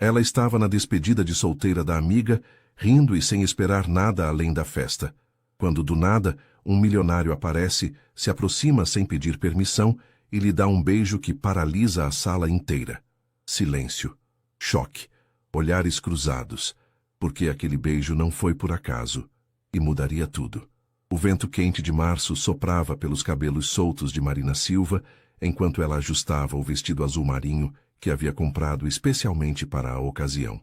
Ela estava na despedida de solteira da amiga, rindo e sem esperar nada além da festa. Quando do nada, um milionário aparece, se aproxima sem pedir permissão e lhe dá um beijo que paralisa a sala inteira. Silêncio. Choque. Olhares cruzados. Porque aquele beijo não foi por acaso. E mudaria tudo. O vento quente de março soprava pelos cabelos soltos de Marina Silva, enquanto ela ajustava o vestido azul marinho que havia comprado especialmente para a ocasião.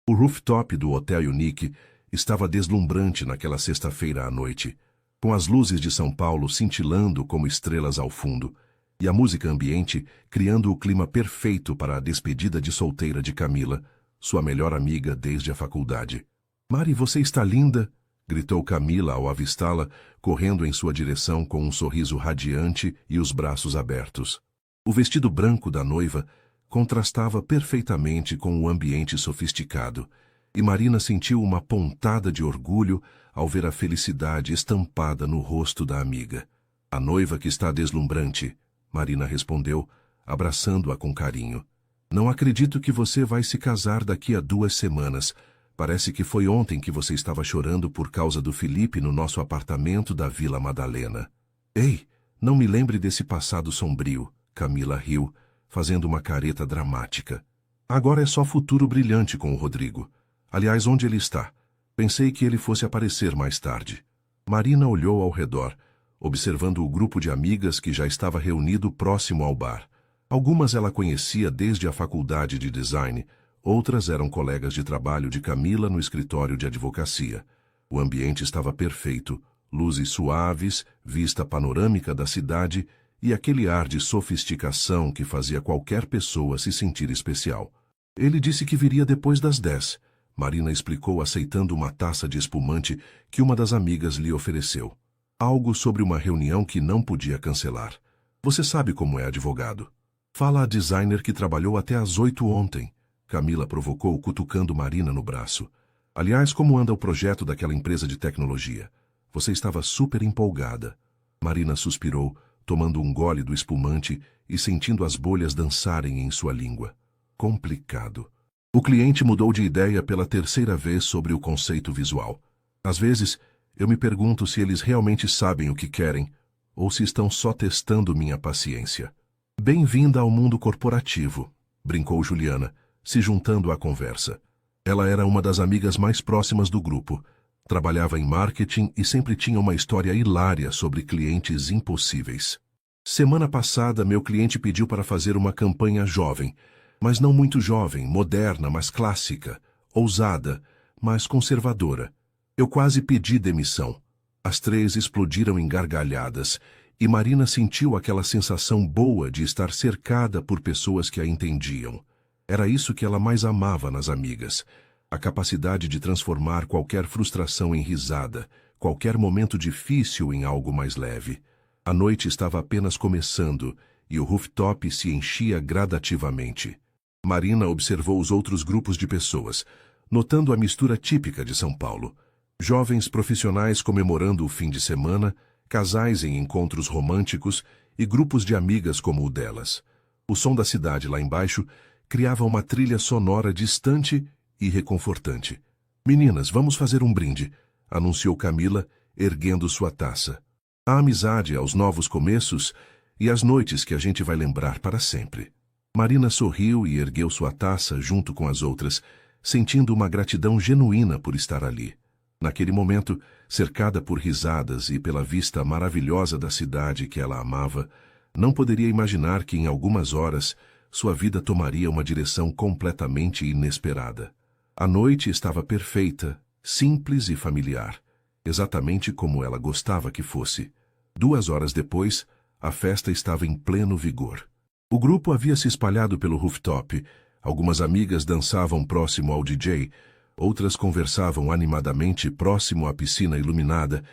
O rooftop do Hotel Unique estava deslumbrante naquela sexta-feira à noite, com as luzes de São Paulo cintilando como estrelas ao fundo, e a música ambiente criando o clima perfeito para a despedida de solteira de Camila, sua melhor amiga desde a faculdade. "Mari, você está linda!" gritou Camila ao avistá-la, correndo em sua direção com um sorriso radiante e os braços abertos. O vestido branco da noiva contrastava perfeitamente com o ambiente sofisticado, e Marina sentiu uma pontada de orgulho ao ver a felicidade estampada no rosto da amiga. "A noiva que está deslumbrante", Marina respondeu, abraçando-a com carinho. "Não acredito que você vai se casar daqui a 2 semanas. Parece que foi ontem que você estava chorando por causa do Felipe no nosso apartamento da Vila Madalena." "Ei, não me lembre desse passado sombrio", Camila riu, fazendo uma careta dramática. "Agora é só futuro brilhante com o Rodrigo. Aliás, onde ele está? Pensei que ele fosse aparecer mais tarde." Marina olhou ao redor, observando o grupo de amigas que já estava reunido próximo ao bar. Algumas ela conhecia desde a faculdade de design, outras eram colegas de trabalho de Camila no escritório de advocacia. O ambiente estava perfeito, luzes suaves, vista panorâmica da cidade e aquele ar de sofisticação que fazia qualquer pessoa se sentir especial. "Ele disse que viria depois das 10, Marina explicou aceitando uma taça de espumante que uma das amigas lhe ofereceu. Algo sobre uma reunião que não podia cancelar. "Você sabe como é advogado. Fala a designer que trabalhou até às 8 ontem. Camila provocou, cutucando Marina no braço. "Aliás, como anda o projeto daquela empresa de tecnologia? Você estava super empolgada." Marina suspirou, tomando um gole do espumante e sentindo as bolhas dançarem em sua língua. Complicado. O cliente mudou de ideia pela 3ª vez sobre o conceito visual. Às vezes, eu me pergunto se eles realmente sabem o que querem ou se estão só testando minha paciência. "Bem-vinda ao mundo corporativo", brincou Juliana, se juntando à conversa. Ela era uma das amigas mais próximas do grupo. Trabalhava em marketing e sempre tinha uma história hilária sobre clientes impossíveis. "Semana passada, meu cliente pediu para fazer uma campanha jovem, mas não muito jovem, moderna, mas clássica, ousada, mas conservadora. Eu quase pedi demissão." As 3 explodiram em gargalhadas, e Marina sentiu aquela sensação boa de estar cercada por pessoas que a entendiam. Era isso que ela mais amava nas amigas, a capacidade de transformar qualquer frustração em risada, qualquer momento difícil em algo mais leve. A noite estava apenas começando, e o rooftop se enchia gradativamente. Marina observou os outros grupos de pessoas, notando a mistura típica de São Paulo. Jovens profissionais comemorando o fim de semana, casais em encontros românticos e grupos de amigas como o delas. O som da cidade lá embaixo criava uma trilha sonora distante e reconfortante. "Meninas, vamos fazer um brinde", anunciou Camila, erguendo sua taça. "A amizade, aos novos começos e às noites que a gente vai lembrar para sempre." Marina sorriu e ergueu sua taça junto com as outras, sentindo uma gratidão genuína por estar ali. Naquele momento, cercada por risadas e pela vista maravilhosa da cidade que ela amava, não poderia imaginar que em algumas horas sua vida tomaria uma direção completamente inesperada. A noite estava perfeita, simples e familiar, exatamente como ela gostava que fosse. 2 horas depois, a festa estava em pleno vigor. O grupo havia se espalhado pelo rooftop, algumas amigas dançavam próximo ao DJ, outras conversavam animadamente próximo à piscina iluminada,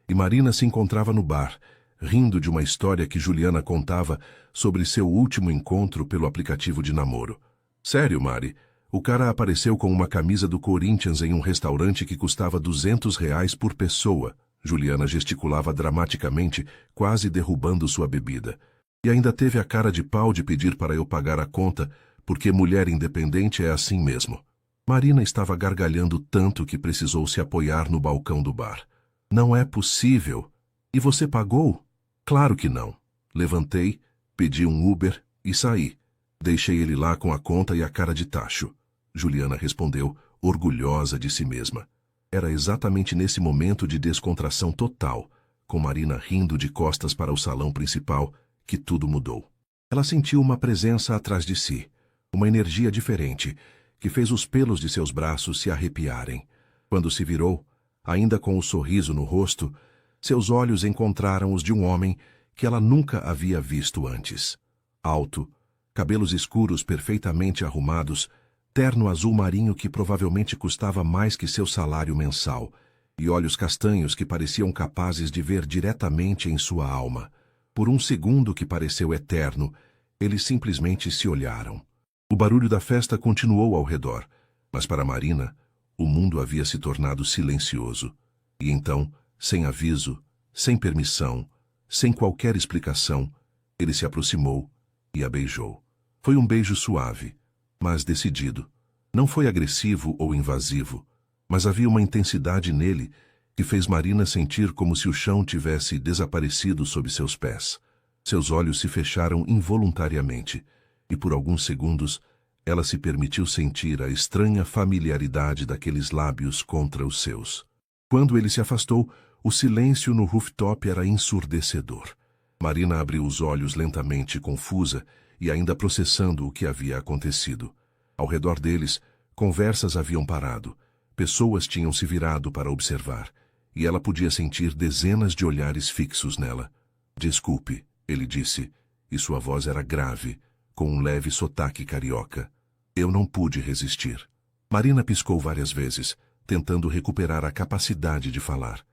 e Marina se encontrava no bar, rindo de uma história que Juliana contava sobre seu último encontro pelo aplicativo de namoro. "Sério, Mari, o cara apareceu com uma camisa do Corinthians em um restaurante que custava R$ 200 por pessoa." Juliana gesticulava dramaticamente, quase derrubando sua bebida. "E ainda teve a cara de pau de pedir para eu pagar a conta, porque mulher independente é assim mesmo. Marina estava gargalhando tanto que precisou se apoiar no balcão do bar. Não é possível. E você pagou? Claro que não. Levantei, pedi um Uber e saí. Deixei ele lá com a conta e a cara de tacho. Juliana respondeu, orgulhosa de si mesma. Era exatamente nesse momento de descontração total, com Marina rindo de costas para o salão principal, que tudo mudou. Ela sentiu uma presença atrás de si, uma energia diferente, que fez os pelos de seus braços se arrepiarem. Quando se virou, ainda com o sorriso no rosto, seus olhos encontraram os de um homem que ela nunca havia visto antes. Alto, cabelos escuros perfeitamente arrumados, terno azul marinho que provavelmente custava mais que seu salário mensal, e olhos castanhos que pareciam capazes de ver diretamente em sua alma. Por um segundo que pareceu eterno, eles simplesmente se olharam. O barulho da festa continuou ao redor, mas para Marina, o mundo havia se tornado silencioso. E então, sem aviso, sem permissão, sem qualquer explicação, ele se aproximou e a beijou. Foi um beijo suave, mas decidido. Não foi agressivo ou invasivo, mas havia uma intensidade nele que fez Marina sentir como se o chão tivesse desaparecido sob seus pés. Seus olhos se fecharam involuntariamente, e por alguns segundos ela se permitiu sentir a estranha familiaridade daqueles lábios contra os seus. Quando ele se afastou, o silêncio no rooftop era ensurdecedor. Marina abriu os olhos lentamente, confusa, e ainda processando o que havia acontecido. Ao redor deles, conversas haviam parado, pessoas tinham se virado para observar, e ela podia sentir dezenas de olhares fixos nela. Desculpe, ele disse, e sua voz era grave, com um leve sotaque carioca. Eu não pude resistir. Marina piscou várias vezes, tentando recuperar a capacidade de falar.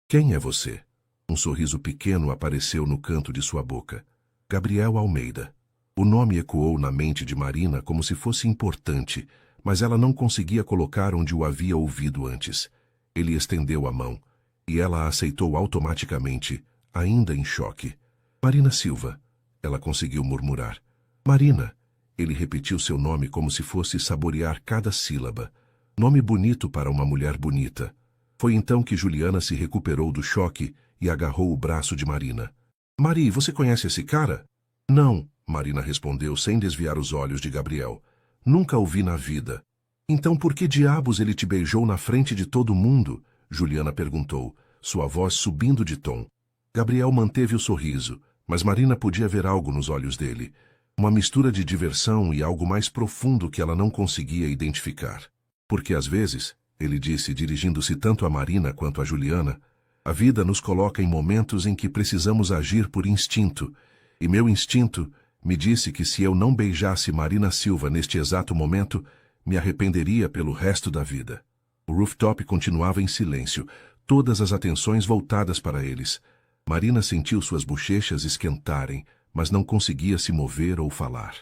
Quem é você? Um sorriso pequeno apareceu no canto de sua boca. Gabriel Almeida. O nome ecoou na mente de Marina como se fosse importante, mas ela não conseguia colocar onde o havia ouvido antes. Ele estendeu a mão, e ela a aceitou automaticamente, ainda em choque. Marina Silva, ela conseguiu murmurar. Marina. Ele repetiu seu nome como se fosse saborear cada sílaba. Nome bonito para uma mulher bonita. Foi então que Juliana se recuperou do choque e agarrou o braço de Marina. Mari, você conhece esse cara? Não, Marina respondeu sem desviar os olhos de Gabriel. Nunca o vi na vida. Então por que diabos ele te beijou na frente de todo mundo? Juliana perguntou, sua voz subindo de tom. Gabriel manteve o sorriso, mas Marina podia ver algo nos olhos dele. Uma mistura de diversão e algo mais profundo que ela não conseguia identificar. Porque às vezes, ele disse dirigindo-se tanto a Marina quanto a Juliana, a vida nos coloca em momentos em que precisamos agir por instinto, e meu instinto me disse que se eu não beijasse Marina Silva neste exato momento, me arrependeria pelo resto da vida. O rooftop continuava em silêncio, todas as atenções voltadas para eles. Marina sentiu suas bochechas esquentarem, mas não conseguia se mover ou falar.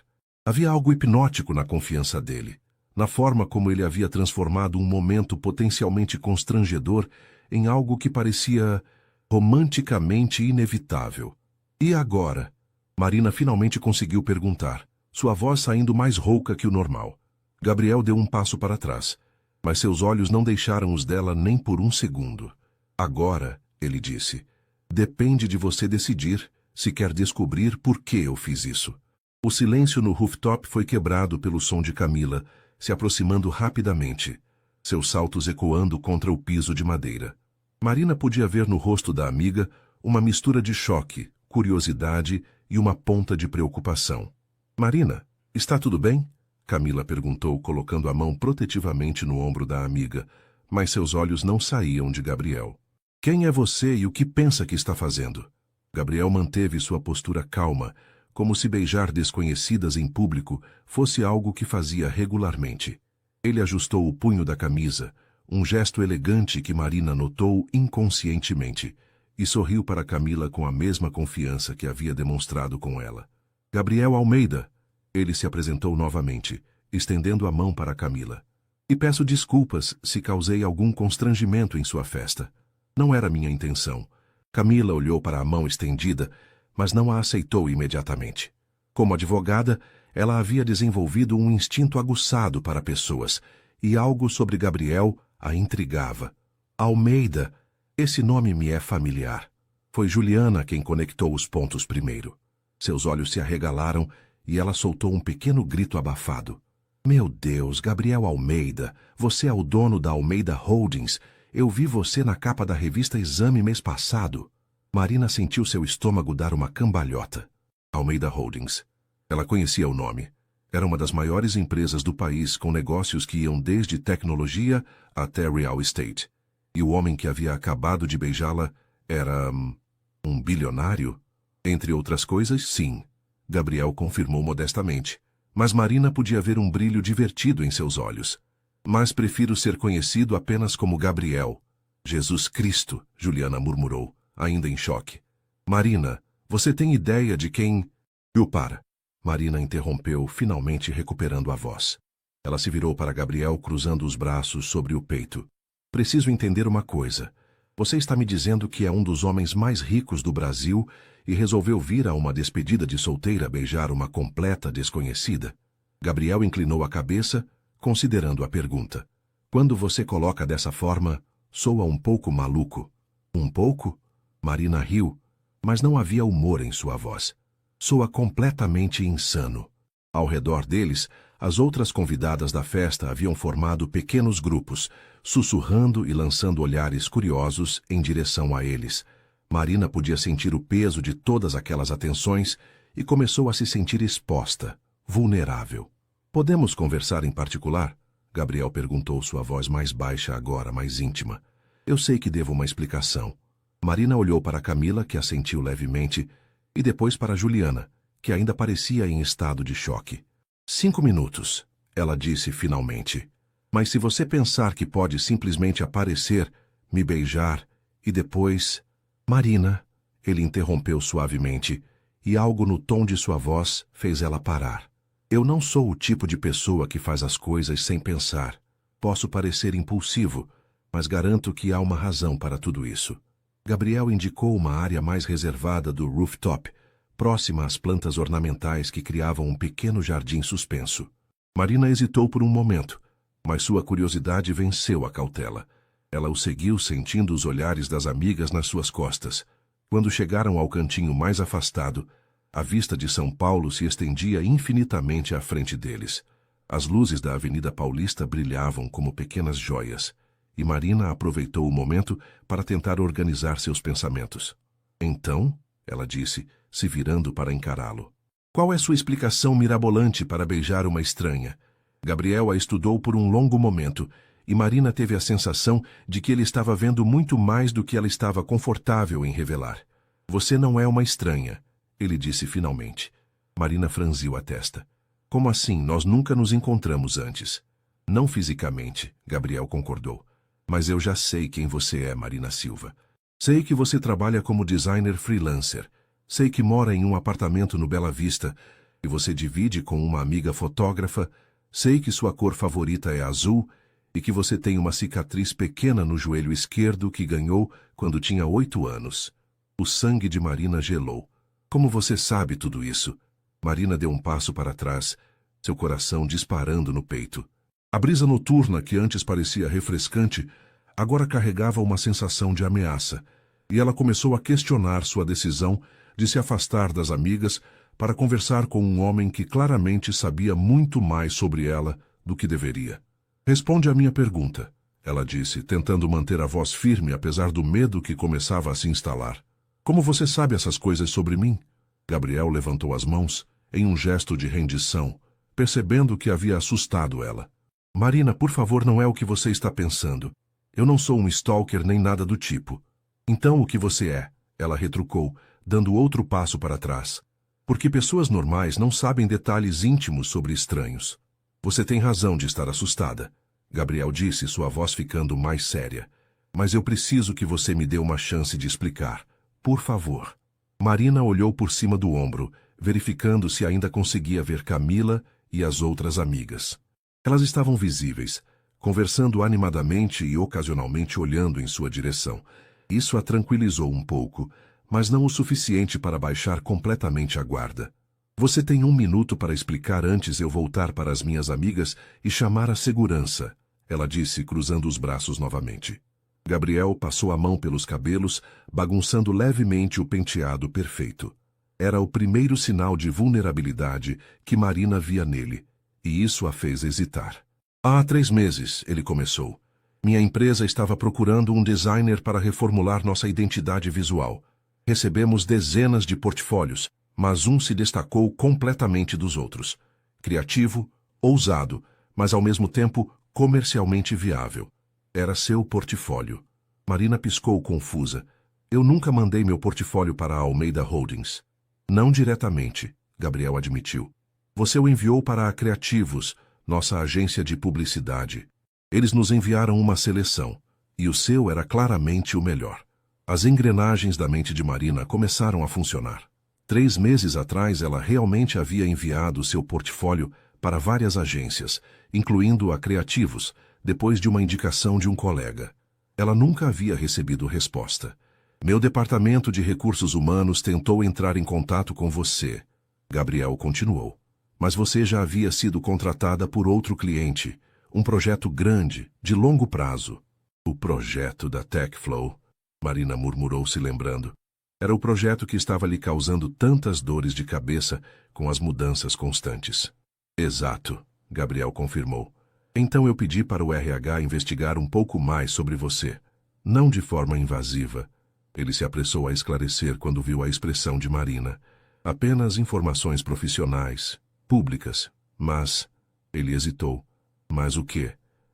Havia algo hipnótico na confiança dele, na forma como ele havia transformado um momento potencialmente constrangedor em algo que parecia romanticamente inevitável. E agora? Marina finalmente conseguiu perguntar, sua voz saindo mais rouca que o normal. Gabriel deu um passo para trás, mas seus olhos não deixaram os dela nem por um segundo. Agora, ele disse, depende de você decidir se quer descobrir por que eu fiz isso. O silêncio no rooftop foi quebrado pelo som de Camila, se aproximando rapidamente, seus saltos ecoando contra o piso de madeira. Marina podia ver no rosto da amiga uma mistura de choque, curiosidade e uma ponta de preocupação. Marina, está tudo bem? Camila perguntou, colocando a mão protetivamente no ombro da amiga, mas seus olhos não saíam de Gabriel. Quem é você e o que pensa que está fazendo? Gabriel manteve sua postura calma, como se beijar desconhecidas em público fosse algo que fazia regularmente. Ele ajustou o punho da camisa, um gesto elegante que Marina notou inconscientemente, e sorriu para Camila com a mesma confiança que havia demonstrado com ela. Gabriel Almeida, ele se apresentou novamente, estendendo a mão para Camila. E peço desculpas se causei algum constrangimento em sua festa. Não era minha intenção. Camila olhou para a mão estendida, mas não a aceitou imediatamente. Como advogada, ela havia desenvolvido um instinto aguçado para pessoas, e algo sobre Gabriel a intrigava. Almeida, esse nome me é familiar. Foi Juliana quem conectou os pontos primeiro. Seus olhos se arregalaram e ela soltou um pequeno grito abafado. Meu Deus, Gabriel Almeida, você é o dono da Almeida Holdings. Eu vi você na capa da revista Exame mês passado. Marina sentiu seu estômago dar uma cambalhota. Almeida Holdings. Ela conhecia o nome. Era uma das maiores empresas do país, com negócios que iam desde tecnologia até real estate. E o homem que havia acabado de beijá-la era... um bilionário? Entre outras coisas, sim. Gabriel confirmou modestamente. Mas Marina podia ver um brilho divertido em seus olhos. Mas prefiro ser conhecido apenas como Gabriel. Jesus Cristo, Juliana murmurou, ainda em choque. Marina, você tem ideia de quem... Para. Marina interrompeu, finalmente recuperando a voz. Ela se virou para Gabriel, cruzando os braços sobre o peito. Preciso entender uma coisa. Você está me dizendo que é um dos homens mais ricos do Brasil e resolveu vir a uma despedida de solteira beijar uma completa desconhecida? Gabriel inclinou a cabeça, considerando a pergunta. Quando você coloca dessa forma, soa um pouco maluco. Um pouco? Marina riu, mas não havia humor em sua voz. Soa completamente insano. Ao redor deles, as outras convidadas da festa haviam formado pequenos grupos, sussurrando e lançando olhares curiosos em direção a eles. Marina podia sentir o peso de todas aquelas atenções e começou a se sentir exposta, vulnerável. Podemos conversar em particular? Gabriel perguntou, sua voz mais baixa agora, mais íntima. Eu sei que devo uma explicação. Marina olhou para Camila, que assentiu levemente, e depois para Juliana, que ainda parecia em estado de choque. 5 minutos, ela disse finalmente. Mas se você pensar que pode simplesmente aparecer, me beijar, e depois... Marina, ele interrompeu suavemente, e algo no tom de sua voz fez ela parar. Eu não sou o tipo de pessoa que faz as coisas sem pensar. Posso parecer impulsivo, mas garanto que há uma razão para tudo isso. Gabriel indicou uma área mais reservada do rooftop, próxima às plantas ornamentais que criavam um pequeno jardim suspenso. Marina hesitou por um momento, mas sua curiosidade venceu a cautela. Ela o seguiu, sentindo os olhares das amigas nas suas costas. Quando chegaram ao cantinho mais afastado, a vista de São Paulo se estendia infinitamente à frente deles. As luzes da Avenida Paulista brilhavam como pequenas joias, e Marina aproveitou o momento para tentar organizar seus pensamentos. Então, ela disse, se virando para encará-lo. Qual é sua explicação mirabolante para beijar uma estranha? Gabriel a estudou por um longo momento, e Marina teve a sensação de que ele estava vendo muito mais do que ela estava confortável em revelar. Você não é uma estranha, ele disse finalmente. Marina franziu a testa. Como assim? Nós nunca nos encontramos antes. Não fisicamente, Gabriel concordou. Mas eu já sei quem você é, Marina Silva. Sei que você trabalha como designer freelancer. Sei que mora em um apartamento no Bela Vista e você divide com uma amiga fotógrafa. Sei que sua cor favorita é azul e que você tem uma cicatriz pequena no joelho esquerdo que ganhou quando tinha 8 anos. O sangue de Marina gelou. Como você sabe tudo isso? Marina deu um passo para trás, seu coração disparando no peito. A brisa noturna, que antes parecia refrescante, agora carregava uma sensação de ameaça, e ela começou a questionar sua decisão de se afastar das amigas para conversar com um homem que claramente sabia muito mais sobre ela do que deveria. Responde à minha pergunta, ela disse, tentando manter a voz firme apesar do medo que começava a se instalar. Como você sabe essas coisas sobre mim? Gabriel levantou as mãos em um gesto de rendição, percebendo que havia assustado ela. Marina, por favor, não é o que você está pensando. Eu não sou um stalker nem nada do tipo. Então o que você é? Ela retrucou, dando outro passo para trás. Porque pessoas normais não sabem detalhes íntimos sobre estranhos. Você tem razão de estar assustada, Gabriel disse, sua voz ficando mais séria. Mas eu preciso que você me dê uma chance de explicar. Por favor. Marina olhou por cima do ombro, verificando se ainda conseguia ver Camila e as outras amigas. Elas estavam visíveis, conversando animadamente e ocasionalmente olhando em sua direção. Isso a tranquilizou um pouco, mas não o suficiente para baixar completamente a guarda. Você tem 1 minuto para explicar antes eu voltar para as minhas amigas e chamar a segurança, ela disse, cruzando os braços novamente. Gabriel passou a mão pelos cabelos, bagunçando levemente o penteado perfeito. Era o primeiro sinal de vulnerabilidade que Marina via nele, e isso a fez hesitar. Há 3 meses, ele começou. Minha empresa estava procurando um designer para reformular nossa identidade visual. Recebemos dezenas de portfólios, mas um se destacou completamente dos outros. Criativo, ousado, mas ao mesmo tempo comercialmente viável. Era seu portfólio. Marina piscou confusa. Eu nunca mandei meu portfólio para a Almeida Holdings. Não diretamente, Gabriel admitiu. Você o enviou para a Criativos, nossa agência de publicidade. Eles nos enviaram uma seleção, e o seu era claramente o melhor. As engrenagens da mente de Marina começaram a funcionar. 3 meses atrás ela realmente havia enviado seu portfólio para várias agências, incluindo a Criativos, depois de uma indicação de um colega. Ela nunca havia recebido resposta. Meu departamento de recursos humanos tentou entrar em contato com você, Gabriel continuou. Mas você já havia sido contratada por outro cliente, um projeto grande, de longo prazo. O projeto da TechFlow, Marina murmurou se lembrando. Era o projeto que estava lhe causando tantas dores de cabeça com as mudanças constantes. Exato, Gabriel confirmou. Então eu pedi para o RH investigar um pouco mais sobre você. Não de forma invasiva. Ele se apressou a esclarecer quando viu a expressão de Marina. Apenas informações profissionais, públicas. Mas... Ele hesitou. Mas o quê?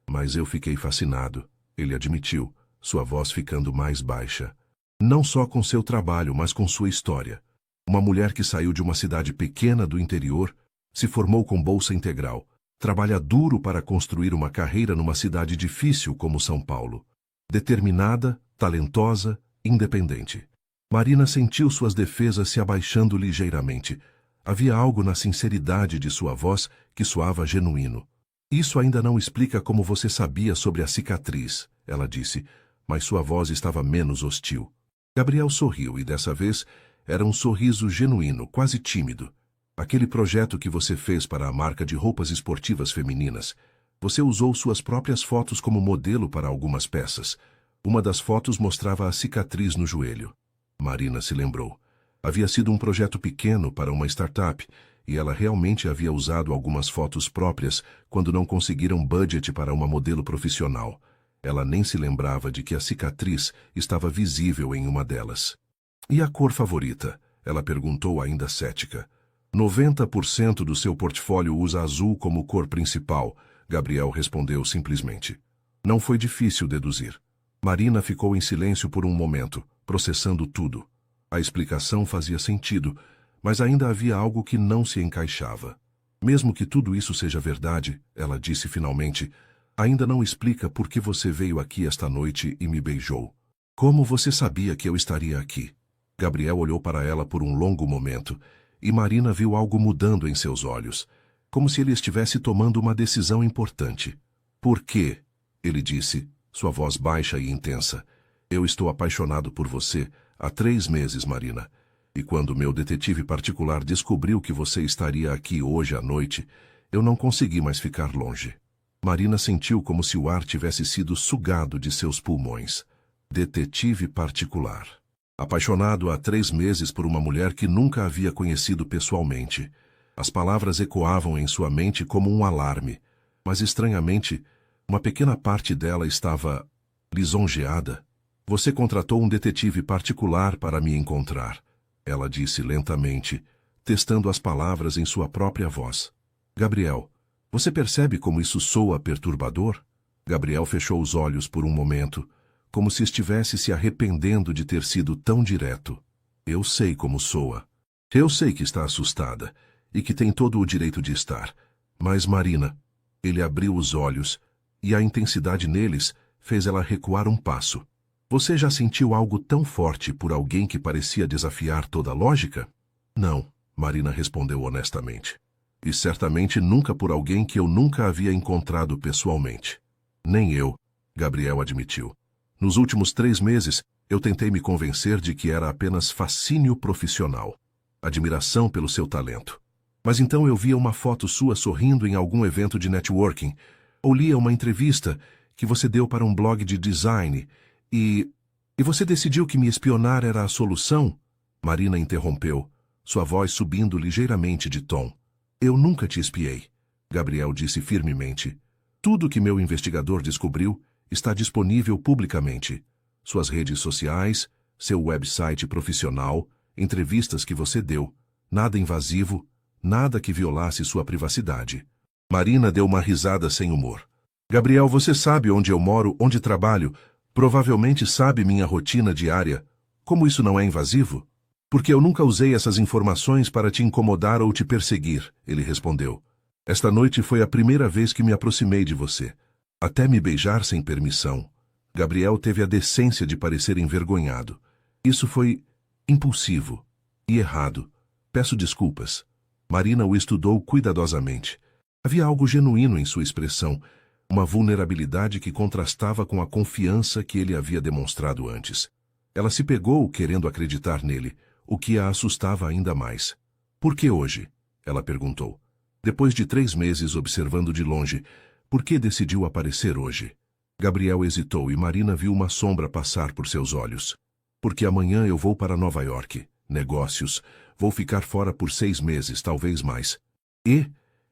Mas eu fiquei fascinado. Ele admitiu, sua voz ficando mais baixa. Não só com seu trabalho, mas com sua história. Uma mulher que saiu de uma cidade pequena do interior, se formou com bolsa integral, trabalha duro para construir uma carreira numa cidade difícil como São Paulo. Determinada, talentosa, independente. Marina sentiu suas defesas se abaixando ligeiramente. Havia algo na sinceridade de sua voz que soava genuíno. Isso ainda não explica como você sabia sobre a cicatriz, ela disse, mas sua voz estava menos hostil. Gabriel sorriu e dessa vez era um sorriso genuíno, quase tímido. Aquele projeto que você fez para a marca de roupas esportivas femininas. Você usou suas próprias fotos como modelo para algumas peças. Uma das fotos mostrava a cicatriz no joelho. Marina se lembrou. Havia sido um projeto pequeno para uma startup e ela realmente havia usado algumas fotos próprias quando não conseguiram budget para uma modelo profissional. Ela nem se lembrava de que a cicatriz estava visível em uma delas. E a cor favorita? Ela perguntou ainda cética. 90% do seu portfólio usa azul como cor principal, Gabriel respondeu simplesmente. Não foi difícil deduzir. Marina ficou em silêncio por um momento, processando tudo. A explicação fazia sentido, mas ainda havia algo que não se encaixava. Mesmo que tudo isso seja verdade, ela disse finalmente, ainda não explica por que você veio aqui esta noite e me beijou. Como você sabia que eu estaria aqui? Gabriel olhou para ela por um longo momento, e Marina viu algo mudando em seus olhos, como se ele estivesse tomando uma decisão importante. Por quê? Ele disse, sua voz baixa e intensa. Eu estou apaixonado por você há 3 meses, Marina. E quando meu detetive particular descobriu que você estaria aqui hoje à noite, eu não consegui mais ficar longe. Marina sentiu como se o ar tivesse sido sugado de seus pulmões. Detetive particular. Apaixonado há 3 meses por uma mulher que nunca havia conhecido pessoalmente. As palavras ecoavam em sua mente como um alarme, mas estranhamente, uma pequena parte dela estava lisonjeada. Você contratou um detetive particular para me encontrar, ela disse lentamente, testando as palavras em sua própria voz. Gabriel, você percebe como isso soa perturbador? Gabriel fechou os olhos por um momento, como se estivesse se arrependendo de ter sido tão direto. Eu sei como soa. Eu sei que está assustada e que tem todo o direito de estar. Mas, Marina, ele abriu os olhos e a intensidade neles fez ela recuar um passo. Você já sentiu algo tão forte por alguém que parecia desafiar toda a lógica? Não, Marina respondeu honestamente. E certamente nunca por alguém que eu nunca havia encontrado pessoalmente. Nem eu, Gabriel admitiu. Nos últimos 3 meses, eu tentei me convencer de que era apenas fascínio profissional. Admiração pelo seu talento. Mas então eu via uma foto sua sorrindo em algum evento de networking, ou lia uma entrevista que você deu para um blog de design, e você decidiu que me espionar era a solução? Marina interrompeu, sua voz subindo ligeiramente de tom. Eu nunca te espiei, Gabriel disse firmemente. Tudo que meu investigador descobriu está disponível publicamente. Suas redes sociais, seu website profissional, entrevistas que você deu. Nada invasivo, nada que violasse sua privacidade. Marina deu uma risada sem humor. Gabriel, você sabe onde eu moro, onde trabalho, provavelmente sabe minha rotina diária. Como isso não é invasivo? Porque eu nunca usei essas informações para te incomodar ou te perseguir, ele respondeu. Esta noite foi a primeira vez que me aproximei de você. Até me beijar sem permissão. Gabriel teve a decência de parecer envergonhado. Isso foi impulsivo e errado. Peço desculpas. Marina o estudou cuidadosamente. Havia algo genuíno em sua expressão, uma vulnerabilidade que contrastava com a confiança que ele havia demonstrado antes. Ela se pegou querendo acreditar nele, o que a assustava ainda mais. Por que hoje? Ela perguntou. Depois de 3 meses observando de longe, por que decidiu aparecer hoje? Gabriel hesitou e Marina viu uma sombra passar por seus olhos. Porque amanhã eu vou para Nova York. Negócios. Vou ficar fora por 6 meses, talvez mais. E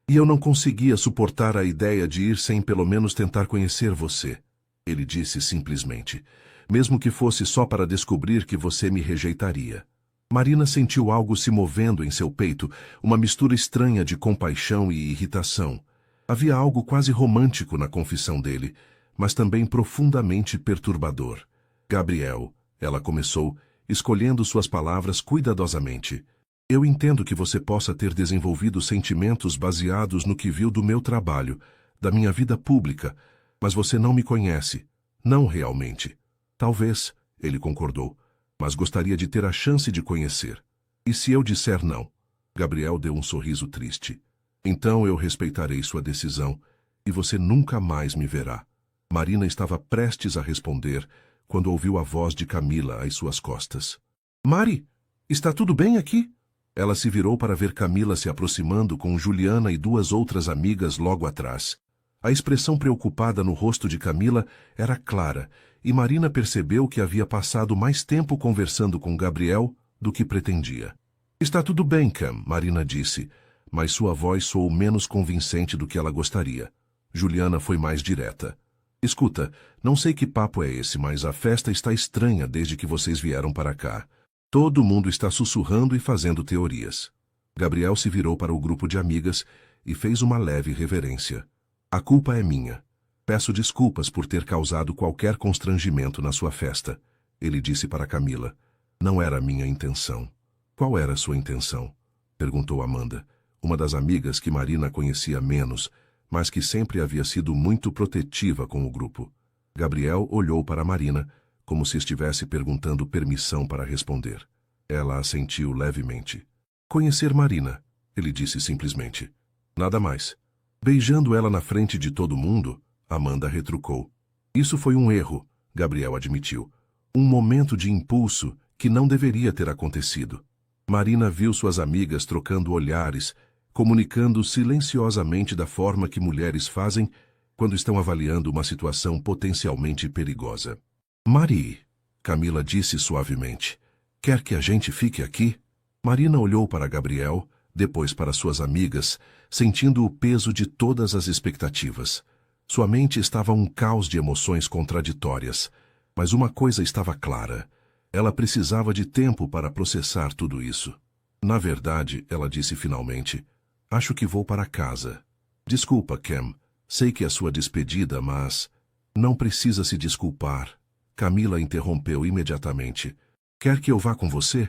eu não conseguia suportar a ideia de ir sem pelo menos tentar conhecer você. Ele disse simplesmente. Mesmo que fosse só para descobrir que você me rejeitaria. Marina sentiu algo se movendo em seu peito, uma mistura estranha de compaixão e irritação. Havia algo quase romântico na confissão dele, mas também profundamente perturbador. Gabriel, ela começou, escolhendo suas palavras cuidadosamente. Eu entendo que você possa ter desenvolvido sentimentos baseados no que viu do meu trabalho, da minha vida pública, mas você não me conhece. Não realmente. Talvez, ele concordou, mas gostaria de ter a chance de conhecer. E se eu disser não? Gabriel deu um sorriso triste. Então eu respeitarei sua decisão, e você nunca mais me verá. Marina estava prestes a responder, quando ouviu a voz de Camila às suas costas. Mari, está tudo bem aqui? Ela se virou para ver Camila se aproximando com Juliana e 2 outras amigas logo atrás. A expressão preocupada no rosto de Camila era clara, e Marina percebeu que havia passado mais tempo conversando com Gabriel do que pretendia. Está tudo bem, Cam, Marina disse, mas sua voz soou menos convincente do que ela gostaria. Juliana foi mais direta. Escuta, não sei que papo é esse, mas a festa está estranha desde que vocês vieram para cá. Todo mundo está sussurrando e fazendo teorias. Gabriel se virou para o grupo de amigas e fez uma leve reverência. A culpa é minha. Peço desculpas por ter causado qualquer constrangimento na sua festa, ele disse para Camila. Não era minha intenção. Qual era sua intenção? Perguntou Amanda, uma das amigas que Marina conhecia menos, mas que sempre havia sido muito protetiva com o grupo. Gabriel olhou para Marina, como se estivesse perguntando permissão para responder. Ela assentiu levemente. Conhecer Marina, ele disse simplesmente. Nada mais. Beijando ela na frente de todo mundo, Amanda retrucou. Isso foi um erro, Gabriel admitiu. Um momento de impulso que não deveria ter acontecido. Marina viu suas amigas trocando olhares, comunicando silenciosamente da forma que mulheres fazem quando estão avaliando uma situação potencialmente perigosa. Mari, Camila disse suavemente, quer que a gente fique aqui? Marina olhou para Gabriel, depois para suas amigas, sentindo o peso de todas as expectativas. Sua mente estava um caos de emoções contraditórias, mas uma coisa estava clara. Ela precisava de tempo para processar tudo isso. Na verdade, ela disse finalmente, acho que vou para casa. Desculpa, Cam. Sei que é sua despedida, mas... Não precisa se desculpar. Camila interrompeu imediatamente. Quer que eu vá com você?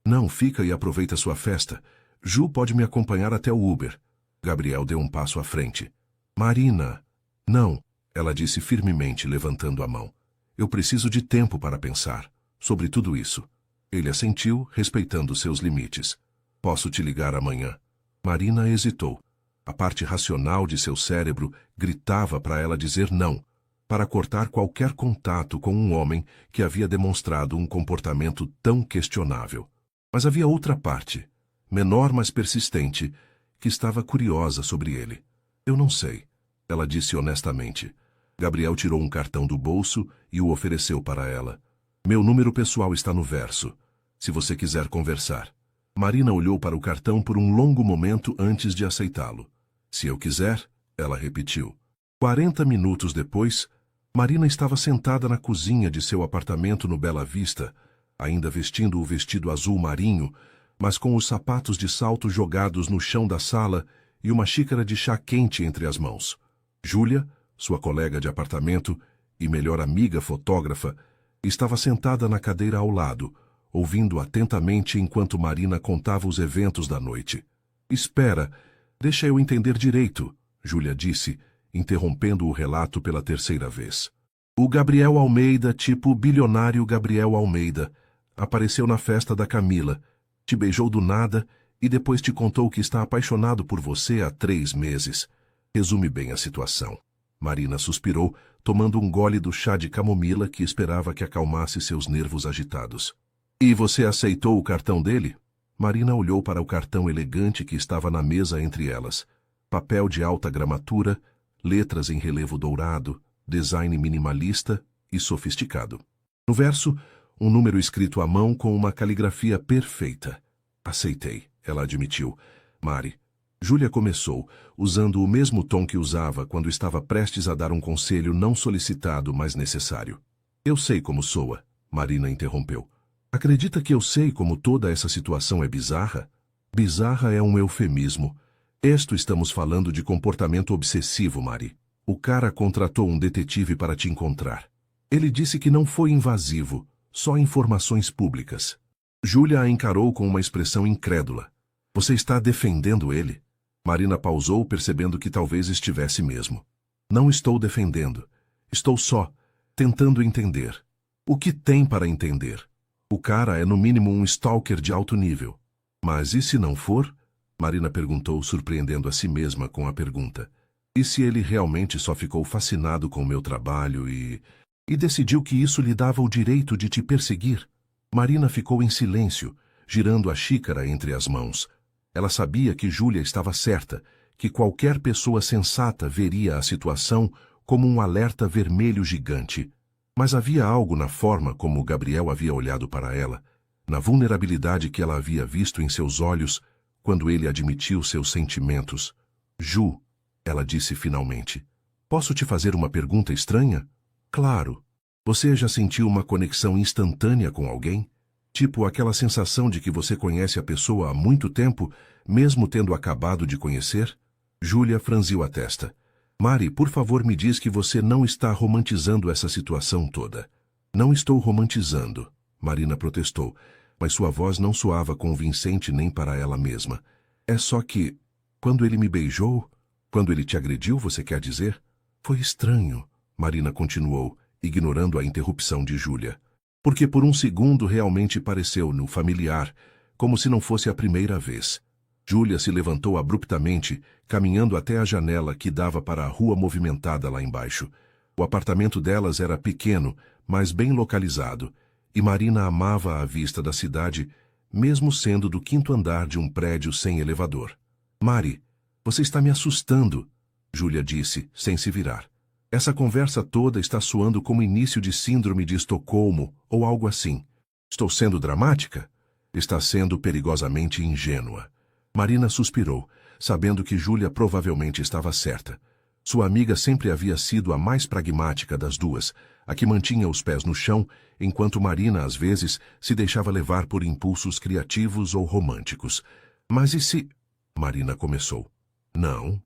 Não, fica e aproveita sua festa. Ju pode me acompanhar até o Uber. Gabriel deu um passo à frente. Marina... Não, ela disse firmemente, levantando a mão. Eu preciso de tempo para pensar sobre tudo isso. Ele assentiu, respeitando seus limites. Posso te ligar amanhã? Marina hesitou. A parte racional de seu cérebro gritava para ela dizer não, para cortar qualquer contato com um homem que havia demonstrado um comportamento tão questionável. Mas havia outra parte, menor mas persistente, que estava curiosa sobre ele. Eu não sei, ela disse honestamente. Gabriel tirou um cartão do bolso e o ofereceu para ela. Meu número pessoal está no verso, se você quiser conversar. Marina olhou para o cartão por um longo momento antes de aceitá-lo. Se eu quiser, ela repetiu. 40 minutos depois, Marina estava sentada na cozinha de seu apartamento no Bela Vista, ainda vestindo o vestido azul marinho, mas com os sapatos de salto jogados no chão da sala e uma xícara de chá quente entre as mãos. Júlia, sua colega de apartamento e melhor amiga fotógrafa, estava sentada na cadeira ao lado, ouvindo atentamente enquanto Marina contava os eventos da noite. Espera, deixa eu entender direito, Júlia disse, interrompendo o relato pela terceira vez. O Gabriel Almeida, tipo bilionário Gabriel Almeida, apareceu na festa da Camila, te beijou do nada e depois te contou que está apaixonado por você há 3 meses. Resume bem a situação. Marina suspirou, tomando um gole do chá de camomila que esperava que acalmasse seus nervos agitados. E você aceitou o cartão dele? Marina olhou para o cartão elegante que estava na mesa entre elas. Papel de alta gramatura, letras em relevo dourado, design minimalista e sofisticado. No verso, um número escrito à mão com uma caligrafia perfeita. Aceitei, ela admitiu. Mari. Júlia começou, usando o mesmo tom que usava quando estava prestes a dar um conselho não solicitado, mas necessário. Eu sei como soa, Marina interrompeu. Acredita que eu sei como toda essa situação é bizarra? Bizarra é um eufemismo. Estamos falando de comportamento obsessivo, Mari. O cara contratou um detetive para te encontrar. Ele disse que não foi invasivo, só informações públicas. Júlia a encarou com uma expressão incrédula. Você está defendendo ele? Marina pausou, percebendo que talvez estivesse mesmo. Não estou defendendo. Estou só tentando entender. O que tem para entender? O cara é no mínimo um stalker de alto nível. Mas e se não for? Marina perguntou, surpreendendo a si mesma com a pergunta. E se ele realmente só ficou fascinado com o meu trabalho e decidiu que isso lhe dava o direito de te perseguir? Marina ficou em silêncio, girando a xícara entre as mãos. Ela sabia que Júlia estava certa, que qualquer pessoa sensata veria a situação como um alerta vermelho gigante. Mas havia algo na forma como Gabriel havia olhado para ela, na vulnerabilidade que ela havia visto em seus olhos quando ele admitiu seus sentimentos. Ju, ela disse finalmente, posso te fazer uma pergunta estranha? Claro. Você já sentiu uma conexão instantânea com alguém? Tipo aquela sensação de que você conhece a pessoa há muito tempo, mesmo tendo acabado de conhecer? Júlia franziu a testa. Mari, por favor, me diz que você não está romantizando essa situação toda. Não estou romantizando, Marina protestou, mas sua voz não soava convincente nem para ela mesma. É só que, quando ele me beijou, quando ele te agrediu, você quer dizer? Foi estranho, Marina continuou, ignorando a interrupção de Júlia. Porque por um segundo realmente pareceu-no familiar, como se não fosse a primeira vez. Júlia se levantou abruptamente, caminhando até a janela que dava para a rua movimentada lá embaixo. O apartamento delas era pequeno, mas bem localizado, e Marina amava a vista da cidade, mesmo sendo do 5º andar de um prédio sem elevador. Mari, você está me assustando, Júlia disse, sem se virar. Essa conversa toda está soando como início de síndrome de Estocolmo ou algo assim. Estou sendo dramática? Está sendo perigosamente ingênua. Marina suspirou, sabendo que Júlia provavelmente estava certa. Sua amiga sempre havia sido a mais pragmática das duas, a que mantinha os pés no chão, enquanto Marina, às vezes, se deixava levar por impulsos criativos ou românticos. Mas e se... Marina começou. Não.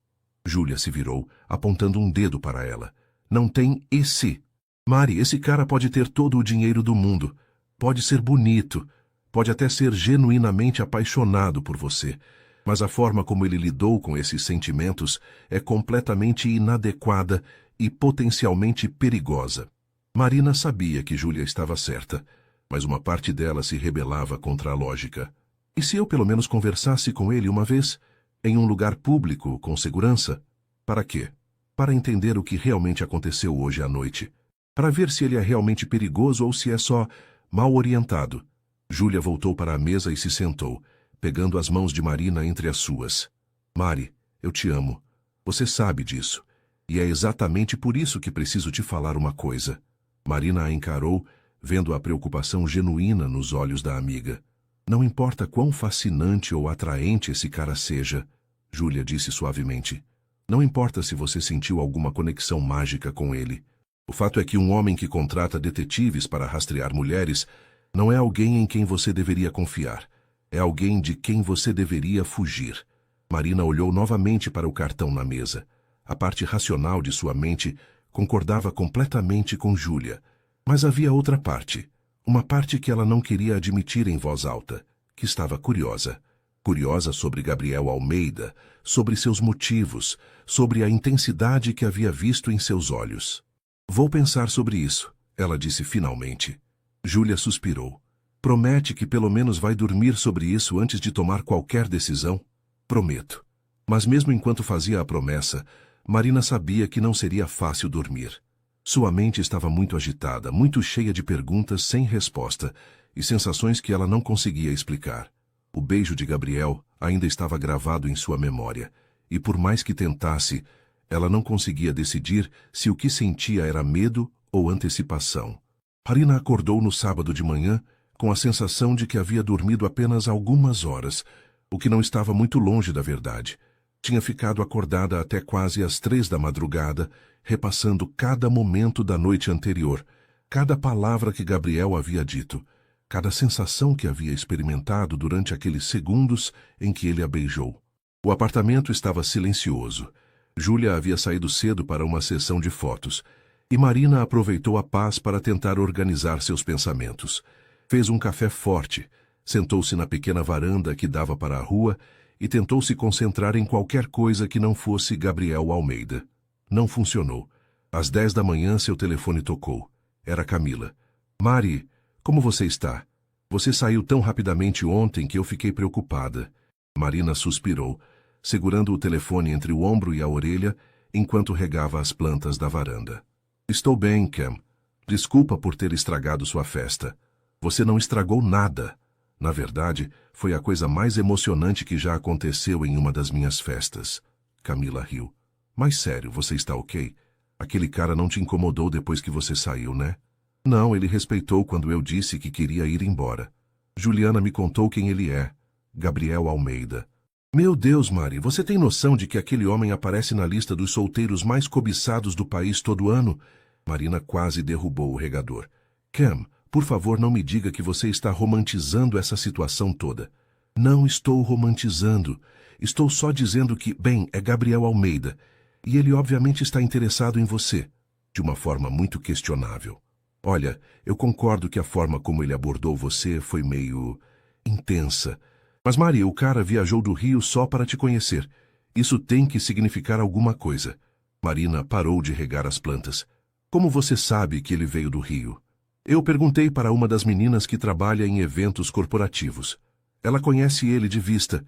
Júlia se virou, apontando um dedo para ela. Não tem e se. Mari, esse cara pode ter todo o dinheiro do mundo. Pode ser bonito. Pode até ser genuinamente apaixonado por você. Mas a forma como ele lidou com esses sentimentos é completamente inadequada e potencialmente perigosa. Marina sabia que Júlia estava certa, mas uma parte dela se rebelava contra a lógica. E se eu pelo menos conversasse com ele uma vez, em um lugar público, com segurança? Para quê? Para entender o que realmente aconteceu hoje à noite. Para ver se ele é realmente perigoso ou se é só mal orientado. Júlia voltou para a mesa e se sentou, pegando as mãos de Marina entre as suas. Mari, eu te amo. Você sabe disso. E é exatamente por isso que preciso te falar uma coisa. Marina a encarou, vendo a preocupação genuína nos olhos da amiga. Não importa quão fascinante ou atraente esse cara seja, Júlia disse suavemente. Não importa se você sentiu alguma conexão mágica com ele. O fato é que um homem que contrata detetives para rastrear mulheres não é alguém em quem você deveria confiar. É alguém de quem você deveria fugir. Marina olhou novamente para o cartão na mesa. A parte racional de sua mente concordava completamente com Júlia. Mas havia outra parte. Uma parte que ela não queria admitir em voz alta, que estava curiosa. Curiosa sobre Gabriel Almeida, sobre seus motivos, sobre a intensidade que havia visto em seus olhos. Vou pensar sobre isso, ela disse finalmente. Júlia suspirou. Promete que pelo menos vai dormir sobre isso antes de tomar qualquer decisão? Prometo. Mas mesmo enquanto fazia a promessa, Marina sabia que não seria fácil dormir. Sua mente estava muito agitada, muito cheia de perguntas sem resposta e sensações que ela não conseguia explicar. O beijo de Gabriel ainda estava gravado em sua memória, e por mais que tentasse, ela não conseguia decidir se o que sentia era medo ou antecipação. Marina acordou no sábado de manhã com a sensação de que havia dormido apenas algumas horas, o que não estava muito longe da verdade. Tinha ficado acordada até quase às 3 da madrugada, repassando cada momento da noite anterior, cada palavra que Gabriel havia dito, cada sensação que havia experimentado durante aqueles segundos em que ele a beijou. O apartamento estava silencioso. Júlia havia saído cedo para uma sessão de fotos, e Marina aproveitou a paz para tentar organizar seus pensamentos. Fez um café forte, sentou-se na pequena varanda que dava para a rua e tentou se concentrar em qualquer coisa que não fosse Gabriel Almeida. Não funcionou. Às 10 da manhã seu telefone tocou. Era Camila. Mari, como você está? Você saiu tão rapidamente ontem que eu fiquei preocupada. Marina suspirou, segurando o telefone entre o ombro e a orelha, enquanto regava as plantas da varanda. Estou bem, Cam. Desculpa por ter estragado sua festa. Você não estragou nada. Na verdade, foi a coisa mais emocionante que já aconteceu em uma das minhas festas. Camila riu. Mas sério, você está ok? Aquele cara não te incomodou depois que você saiu, né? Não, ele respeitou quando eu disse que queria ir embora. Juliana me contou quem ele é. Gabriel Almeida. Meu Deus, Mari, você tem noção de que aquele homem aparece na lista dos solteiros mais cobiçados do país todo ano? Marina quase derrubou o regador. Cam, por favor, não me diga que você está romantizando essa situação toda. Não estou romantizando. Estou só dizendo que, bem, é Gabriel Almeida. E ele obviamente está interessado em você. De uma forma muito questionável. Olha, eu concordo que a forma como ele abordou você foi meio intensa. Mas, Mari, o cara viajou do Rio só para te conhecer. Isso tem que significar alguma coisa. Marina parou de regar as plantas. Como você sabe que ele veio do Rio? Eu perguntei para uma das meninas que trabalha em eventos corporativos. Ela conhece ele de vista.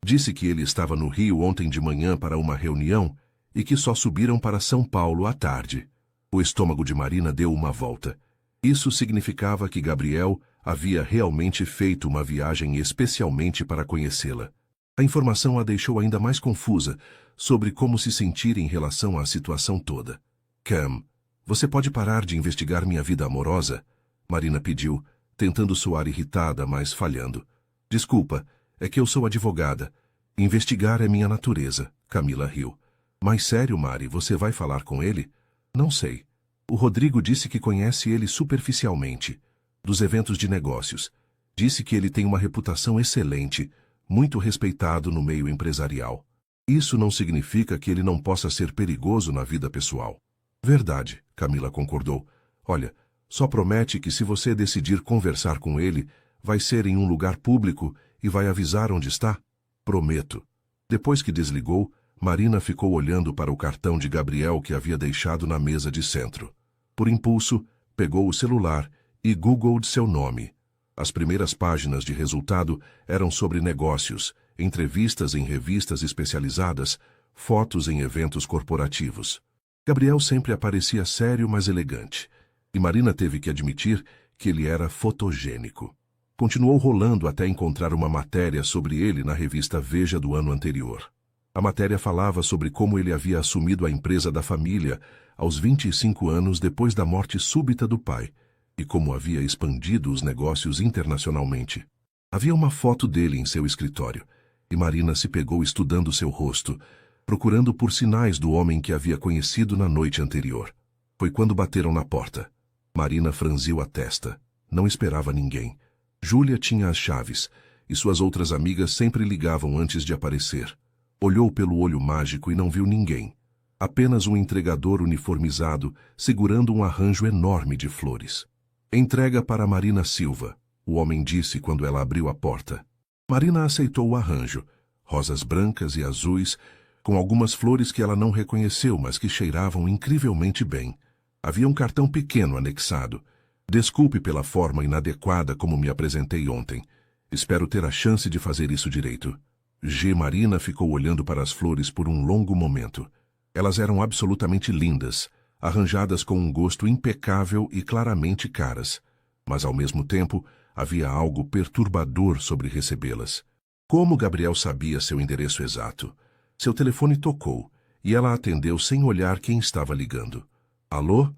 Disse que ele estava no Rio ontem de manhã para uma reunião e que só subiram para São Paulo à tarde. O estômago de Marina deu uma volta. Isso significava que Gabriel havia realmente feito uma viagem especialmente para conhecê-la. A informação a deixou ainda mais confusa sobre como se sentir em relação à situação toda. Cam, você pode parar de investigar minha vida amorosa? Marina pediu, tentando soar irritada, mas falhando. Desculpa, é que eu sou advogada. Investigar é minha natureza, Camila riu. Mas sério, Mari, você vai falar com ele? Não sei. O Rodrigo disse que conhece ele superficialmente, dos eventos de negócios. Disse que ele tem uma reputação excelente, muito respeitado no meio empresarial. Isso não significa que ele não possa ser perigoso na vida pessoal. Verdade, Camila concordou. Olha, só promete que se você decidir conversar com ele, vai ser em um lugar público e vai avisar onde está? Prometo. Depois que desligou, Marina ficou olhando para o cartão de Gabriel que havia deixado na mesa de centro. Por impulso, pegou o celular e googlou seu nome. As primeiras páginas de resultado eram sobre negócios, entrevistas em revistas especializadas, fotos em eventos corporativos. Gabriel sempre aparecia sério, mas elegante, e Marina teve que admitir que ele era fotogênico. Continuou rolando até encontrar uma matéria sobre ele na revista Veja do ano anterior. A matéria falava sobre como ele havia assumido a empresa da família aos 25 anos depois da morte súbita do pai, e como havia expandido os negócios internacionalmente. Havia uma foto dele em seu escritório, e Marina se pegou estudando seu rosto, procurando por sinais do homem que havia conhecido na noite anterior. Foi quando bateram na porta. Marina franziu a testa. Não esperava ninguém. Júlia tinha as chaves, e suas outras amigas sempre ligavam antes de aparecer. Olhou pelo olho mágico e não viu ninguém. Apenas um entregador uniformizado, segurando um arranjo enorme de flores. Entrega para Marina Silva, o homem disse quando ela abriu a porta. Marina aceitou o arranjo, rosas brancas e azuis, com algumas flores que ela não reconheceu, mas que cheiravam incrivelmente bem. Havia um cartão pequeno anexado. Desculpe pela forma inadequada como me apresentei ontem. Espero ter a chance de fazer isso direito. Marina ficou olhando para as flores por um longo momento. Elas eram absolutamente lindas, arranjadas com um gosto impecável e claramente caras. Mas, ao mesmo tempo, havia algo perturbador sobre recebê-las. Como Gabriel sabia seu endereço exato? Seu telefone tocou, e ela atendeu sem olhar quem estava ligando. Alô?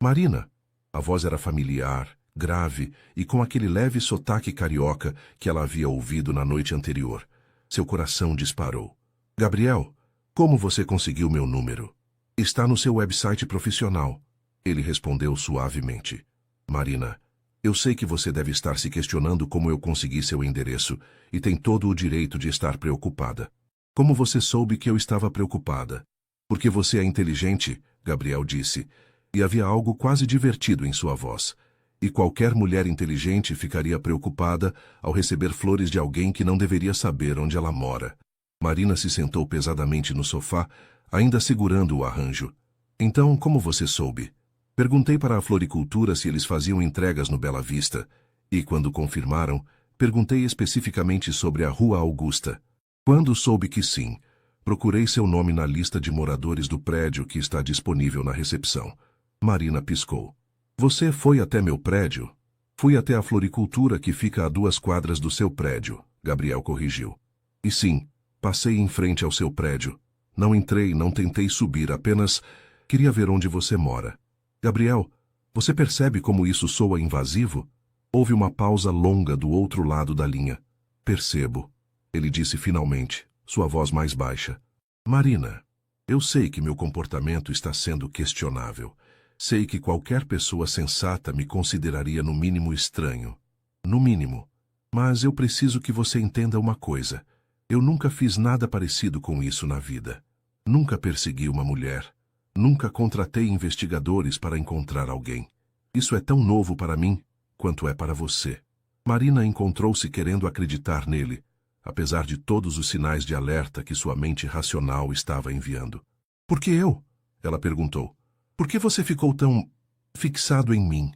Marina. A voz era familiar, grave e com aquele leve sotaque carioca que ela havia ouvido na noite anterior. Seu coração disparou. Gabriel, como você conseguiu meu número? Está no seu website profissional. Ele respondeu suavemente. Marina, eu sei que você deve estar se questionando como eu consegui seu endereço e tem todo o direito de estar preocupada. Como você soube que eu estava preocupada? Porque você é inteligente, Gabriel disse, e havia algo quase divertido em sua voz. E qualquer mulher inteligente ficaria preocupada ao receber flores de alguém que não deveria saber onde ela mora. Marina se sentou pesadamente no sofá, ainda segurando o arranjo. Então, como você soube? Perguntei para a floricultura se eles faziam entregas no Bela Vista, e quando confirmaram, perguntei especificamente sobre a Rua Augusta. Quando soube que sim, procurei seu nome na lista de moradores do prédio que está disponível na recepção. Marina piscou. Você foi até meu prédio? Fui até a floricultura que fica a 2 quadras do seu prédio, Gabriel corrigiu. E sim, passei em frente ao seu prédio. Não entrei, não tentei subir, apenas queria ver onde você mora. Gabriel, você percebe como isso soa invasivo? Houve uma pausa longa do outro lado da linha. Percebo, ele disse finalmente, sua voz mais baixa. Marina, eu sei que meu comportamento está sendo questionável. Sei que qualquer pessoa sensata me consideraria no mínimo estranho. No mínimo. Mas eu preciso que você entenda uma coisa. Eu nunca fiz nada parecido com isso na vida. Nunca persegui uma mulher. Nunca contratei investigadores para encontrar alguém. Isso é tão novo para mim quanto é para você. Marina encontrou-se querendo acreditar nele, apesar de todos os sinais de alerta que sua mente racional estava enviando. Por que eu? Ela perguntou. Por que você ficou tão fixado em mim?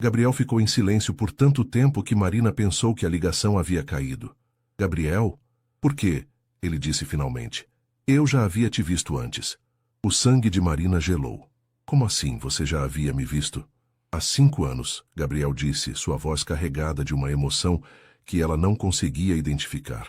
Gabriel ficou em silêncio por tanto tempo que Marina pensou que a ligação havia caído. Gabriel? Por quê? Ele disse finalmente. Eu já havia te visto antes. O sangue de Marina gelou. Como assim você já havia me visto? Há 5 anos, Gabriel disse, sua voz carregada de uma emoção que ela não conseguia identificar.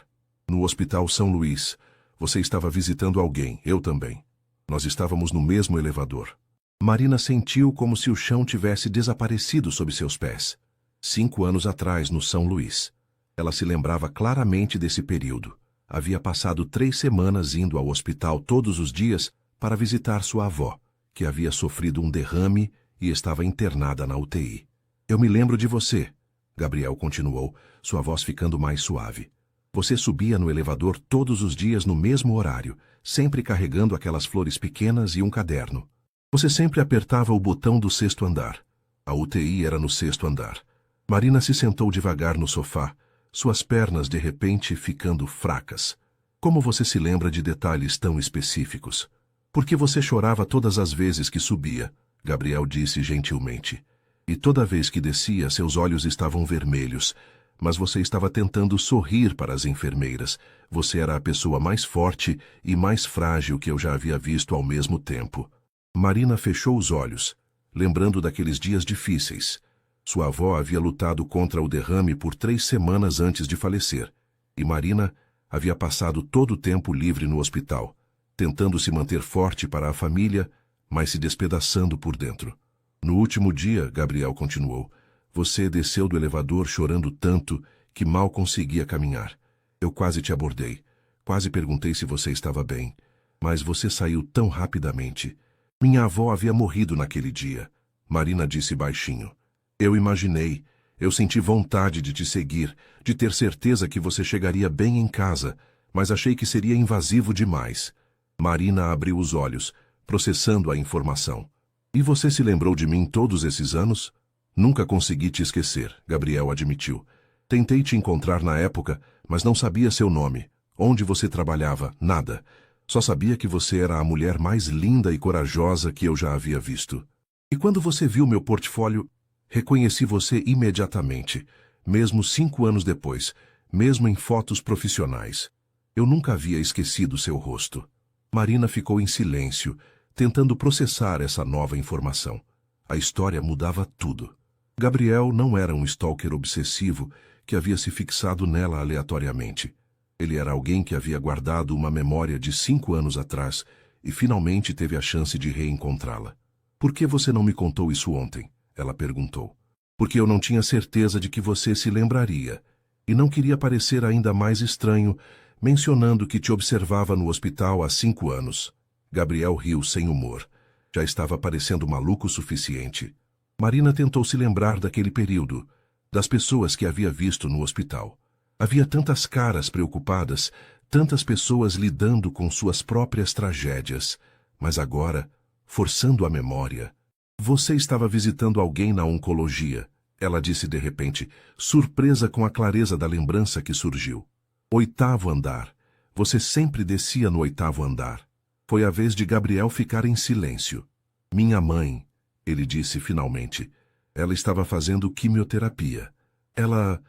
No Hospital São Luís, você estava visitando alguém, eu também. Nós estávamos no mesmo elevador. Marina sentiu como se o chão tivesse desaparecido sob seus pés. 5 anos atrás, no São Luís. Ela se lembrava claramente desse período. Havia passado 3 semanas indo ao hospital todos os dias para visitar sua avó, que havia sofrido um derrame e estava internada na UTI. Eu me lembro de você, Gabriel continuou, sua voz ficando mais suave. Você subia no elevador todos os dias no mesmo horário, sempre carregando aquelas flores pequenas e um caderno. Você sempre apertava o botão do 6º andar. A UTI era no 6º andar. Marina se sentou devagar no sofá, suas pernas de repente ficando fracas. Como você se lembra de detalhes tão específicos? Por que você chorava todas as vezes que subia? Gabriel disse gentilmente. E toda vez que descia, seus olhos estavam vermelhos. Mas você estava tentando sorrir para as enfermeiras. Você era a pessoa mais forte e mais frágil que eu já havia visto ao mesmo tempo. Marina fechou os olhos, lembrando daqueles dias difíceis. Sua avó havia lutado contra o derrame por 3 semanas antes de falecer, e Marina Havia passado todo o tempo livre no hospital, tentando se manter forte para a família, mas se despedaçando por dentro. No último dia, Gabriel continuou, você desceu do elevador chorando tanto que mal conseguia caminhar. Eu quase te abordei. Quase perguntei se você estava bem. Mas você saiu tão rapidamente. Minha avó havia morrido naquele dia. Marina disse baixinho. Eu imaginei. Eu senti vontade de te seguir, de ter certeza que você chegaria bem em casa, mas achei que seria invasivo demais. Marina abriu os olhos, processando a informação. E você se lembrou de mim todos esses anos? Nunca consegui te esquecer, Gabriel admitiu. Tentei te encontrar na época, mas não sabia seu nome. Onde você trabalhava? Nada. Só sabia que você era a mulher mais linda e corajosa que eu já havia visto. E quando você viu meu portfólio, reconheci você imediatamente, mesmo 5 anos depois, mesmo em fotos profissionais. Eu nunca havia esquecido seu rosto. Marina ficou em silêncio, tentando processar essa nova informação. A história mudava tudo. Gabriel não era um stalker obsessivo que havia se fixado nela aleatoriamente. Ele era alguém que havia guardado uma memória de 5 anos atrás e finalmente teve a chance de reencontrá-la. Por que você não me contou isso ontem? Ela perguntou. Porque eu não tinha certeza de que você se lembraria, e não queria parecer ainda mais estranho, mencionando que te observava no hospital há 5 anos. Gabriel riu sem humor. Já estava parecendo maluco o suficiente. Marina tentou se lembrar daquele período, das pessoas que havia visto no hospital. Havia tantas caras preocupadas, tantas pessoas lidando com suas próprias tragédias, mas agora, forçando a memória, você estava visitando alguém na oncologia, ela disse de repente, surpresa com a clareza da lembrança que surgiu. 8º andar. Você sempre descia no 8º andar. Foi a vez de Gabriel ficar em silêncio. Minha mãe, ele disse finalmente. Ela estava fazendo quimioterapia. Ela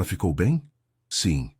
ficou bem? Sim,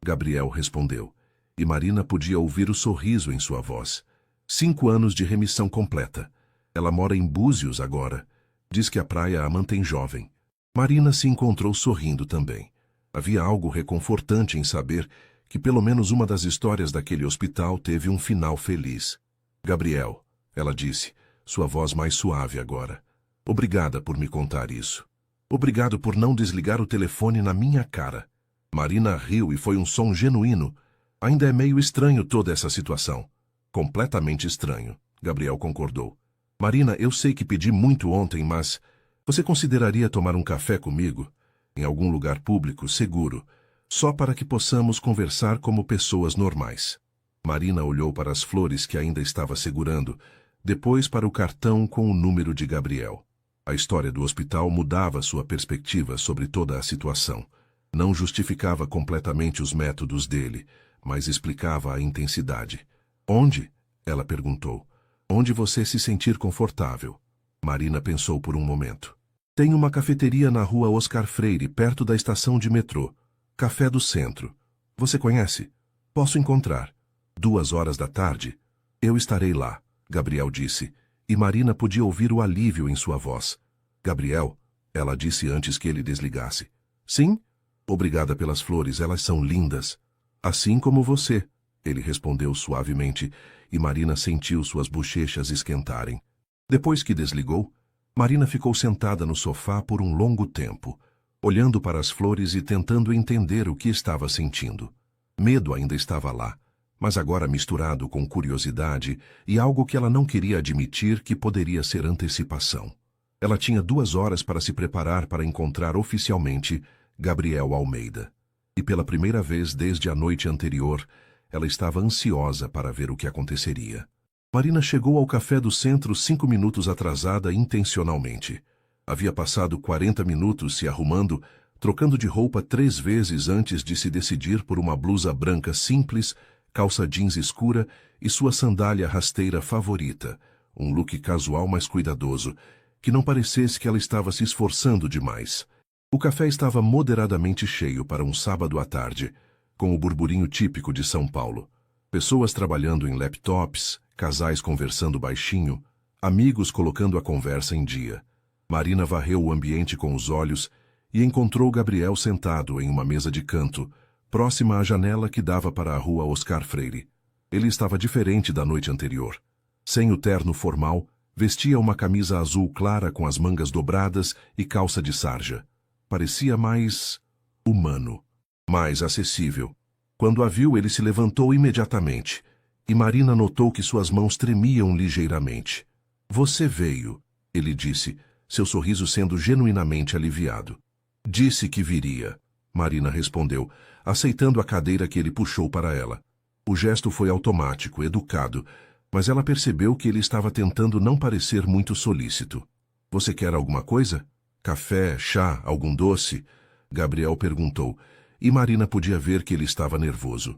Gabriel respondeu. E Marina podia ouvir o sorriso em sua voz. 5 anos de remissão completa. Ela mora em Búzios agora. Diz que a praia a mantém jovem. Marina se encontrou sorrindo também. Havia algo reconfortante em saber que pelo menos uma das histórias daquele hospital teve um final feliz. Gabriel, ela disse, sua voz mais suave agora. Obrigada por me contar isso. Obrigado por não desligar o telefone na minha cara. Marina riu e foi um som genuíno. Ainda é meio estranho toda essa situação. Completamente estranho, Gabriel concordou. Marina, eu sei que pedi muito ontem, mas você consideraria tomar um café comigo? Em algum lugar público, seguro, só para que possamos conversar como pessoas normais. Marina olhou para as flores que ainda estava segurando, depois para o cartão com o número de Gabriel. A história do hospital mudava sua perspectiva sobre toda a situação. Não justificava completamente os métodos dele, mas explicava a intensidade. Onde? Ela perguntou. Onde você se sentir confortável. Marina pensou por um momento. Tem uma cafeteria na rua Oscar Freire, perto da estação de metrô. Café do Centro. Você conhece? Posso encontrar. 2 horas da tarde? Eu estarei lá, Gabriel disse, e Marina podia ouvir o alívio em sua voz. Gabriel, ela disse antes que ele desligasse. Sim? Obrigada pelas flores, elas são lindas. Assim como você, ele respondeu suavemente, e Marina sentiu suas bochechas esquentarem. Depois que desligou, Marina ficou sentada no sofá por um longo tempo, olhando para as flores e tentando entender o que estava sentindo. Medo ainda estava lá, mas agora misturado com curiosidade e algo que ela não queria admitir que poderia ser antecipação. Ela tinha 2 horas para se preparar para encontrar oficialmente Gabriel Almeida. E pela primeira vez desde a noite anterior, ela estava ansiosa para ver o que aconteceria. Marina chegou ao café do centro 5 minutos atrasada intencionalmente. Havia passado 40 minutos se arrumando, trocando de roupa 3 vezes antes de se decidir por uma blusa branca simples, calça jeans escura e sua sandália rasteira favorita, um look casual mais cuidadoso, que não parecesse que ela estava se esforçando demais. O café estava moderadamente cheio para um sábado à tarde, com o burburinho típico de São Paulo. Pessoas trabalhando em laptops, casais conversando baixinho, amigos colocando a conversa em dia. Marina varreu o ambiente com os olhos e encontrou Gabriel sentado em uma mesa de canto, próxima à janela que dava para a rua Oscar Freire. Ele estava diferente da noite anterior. Sem o terno formal, vestia uma camisa azul clara com as mangas dobradas e calça de sarja. Parecia mais humano, mais acessível. Quando a viu, ele se levantou imediatamente, e Marina notou que suas mãos tremiam ligeiramente. Você veio, ele disse, seu sorriso sendo genuinamente aliviado. Disse que viria, Marina respondeu, aceitando a cadeira que ele puxou para ela. O gesto foi automático, educado, mas ela percebeu que ele estava tentando não parecer muito solícito. Você quer alguma coisa? Café, chá, algum doce? Gabriel perguntou, e Marina podia ver que ele estava nervoso.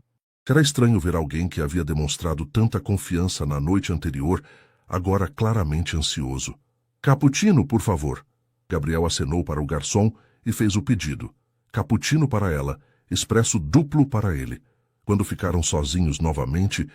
Era estranho ver alguém que havia demonstrado tanta confiança na noite anterior, agora claramente ansioso. Cappuccino, por favor. Gabriel acenou para o garçom e fez o pedido. Cappuccino para ela, expresso duplo para ele. Quando ficaram sozinhos novamente,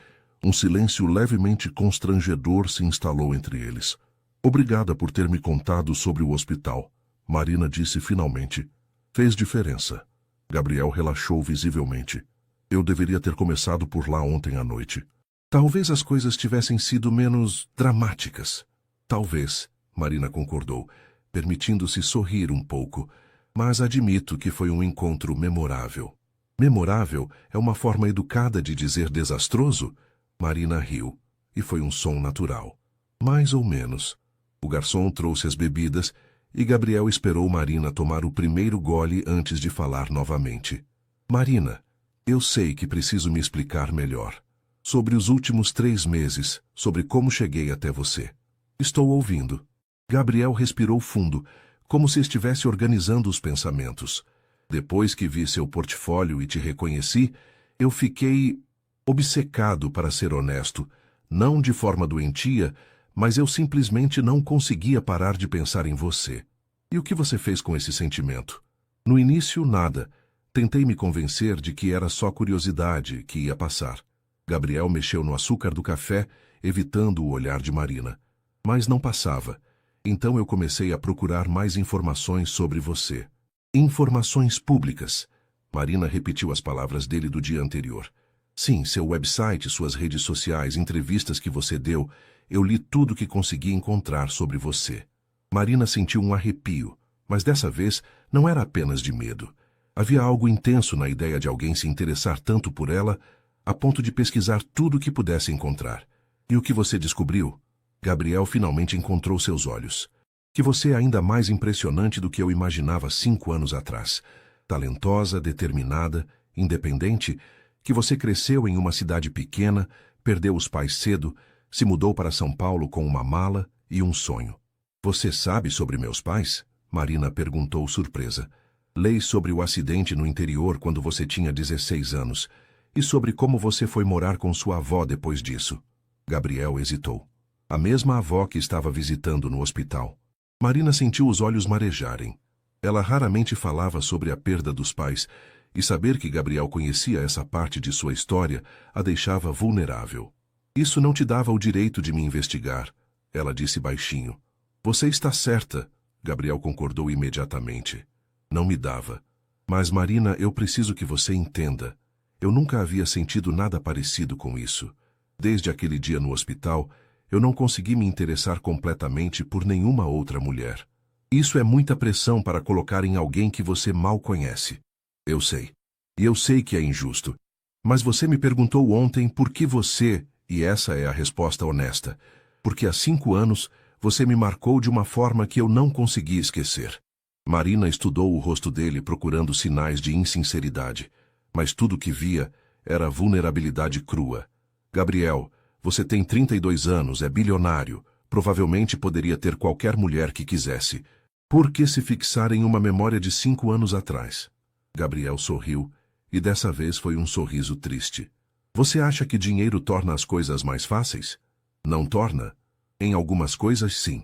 um silêncio levemente constrangedor se instalou entre eles. Obrigada por ter me contado sobre o hospital, Marina disse finalmente. Fez diferença. Gabriel relaxou visivelmente. Eu deveria ter começado por lá ontem à noite. Talvez as coisas tivessem sido menos dramáticas. Talvez, Marina concordou, permitindo-se sorrir um pouco, mas admito que foi um encontro memorável. Memorável é uma forma educada de dizer desastroso? Marina riu, e foi um som natural. Mais ou menos. O garçom trouxe as bebidas, e Gabriel esperou Marina tomar o primeiro gole antes de falar novamente. Marina, eu sei que preciso me explicar melhor. Sobre os últimos 3 meses, sobre como cheguei até você. Estou ouvindo. Gabriel respirou fundo, como se estivesse organizando os pensamentos. Depois que vi seu portfólio e te reconheci, eu fiquei obcecado, para ser honesto, não de forma doentia, mas eu simplesmente não conseguia parar de pensar em você. E o que você fez com esse sentimento? No início, nada. Tentei me convencer de que era só curiosidade, que ia passar. Gabriel mexeu no açúcar do café, evitando o olhar de Marina. Mas não passava. Então eu comecei a procurar mais informações sobre você. Informações públicas. Marina repetiu as palavras dele do dia anterior. Sim, seu website, suas redes sociais, entrevistas que você deu, eu li tudo que consegui encontrar sobre você. Marina sentiu um arrepio, mas dessa vez não era apenas de medo. Havia algo intenso na ideia de alguém se interessar tanto por ela, a ponto de pesquisar tudo o que pudesse encontrar. E o que você descobriu? Gabriel finalmente encontrou seus olhos. Que você é ainda mais impressionante do que eu imaginava 5 anos atrás. Talentosa, determinada, independente, que você cresceu em uma cidade pequena, perdeu os pais cedo, se mudou para São Paulo com uma mala e um sonho. Você sabe sobre meus pais? Marina perguntou surpresa. Leis sobre o acidente no interior quando você tinha 16 anos e sobre como você foi morar com sua avó depois disso. Gabriel hesitou. A mesma avó que estava visitando no hospital. Marina sentiu os olhos marejarem. Ela raramente falava sobre a perda dos pais, e saber que Gabriel conhecia essa parte de sua história a deixava vulnerável. Isso não te dava o direito de me investigar, ela disse baixinho. Você está certa, Gabriel concordou imediatamente. Não me dava. Mas, Marina, eu preciso que você entenda. Eu nunca havia sentido nada parecido com isso. Desde aquele dia no hospital, eu não consegui me interessar completamente por nenhuma outra mulher. Isso é muita pressão para colocar em alguém que você mal conhece. Eu sei. E eu sei que é injusto. Mas você me perguntou ontem por que você, e essa é a resposta honesta, porque há 5 anos você me marcou de uma forma que eu não consegui esquecer. Marina estudou o rosto dele procurando sinais de insinceridade, mas tudo que via era vulnerabilidade crua. Gabriel, você tem 32 anos, é bilionário, provavelmente poderia ter qualquer mulher que quisesse. Por que se fixar em uma memória de 5 anos atrás? Gabriel sorriu, e dessa vez foi um sorriso triste. Você acha que dinheiro torna as coisas mais fáceis? Não torna? Em algumas coisas, sim.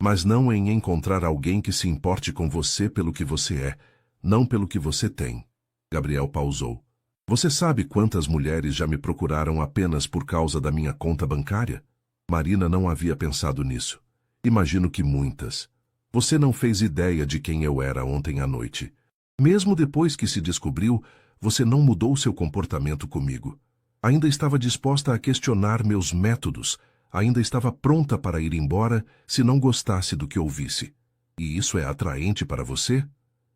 Mas não em encontrar alguém que se importe com você pelo que você é, não pelo que você tem. Gabriel pausou. Você sabe quantas mulheres já me procuraram apenas por causa da minha conta bancária? Marina não havia pensado nisso. Imagino que muitas. Você não fez ideia de quem eu era ontem à noite. Mesmo depois que se descobriu, você não mudou seu comportamento comigo. Ainda estava disposta a questionar meus métodos, ainda estava pronta para ir embora se não gostasse do que ouvisse. E isso é atraente para você?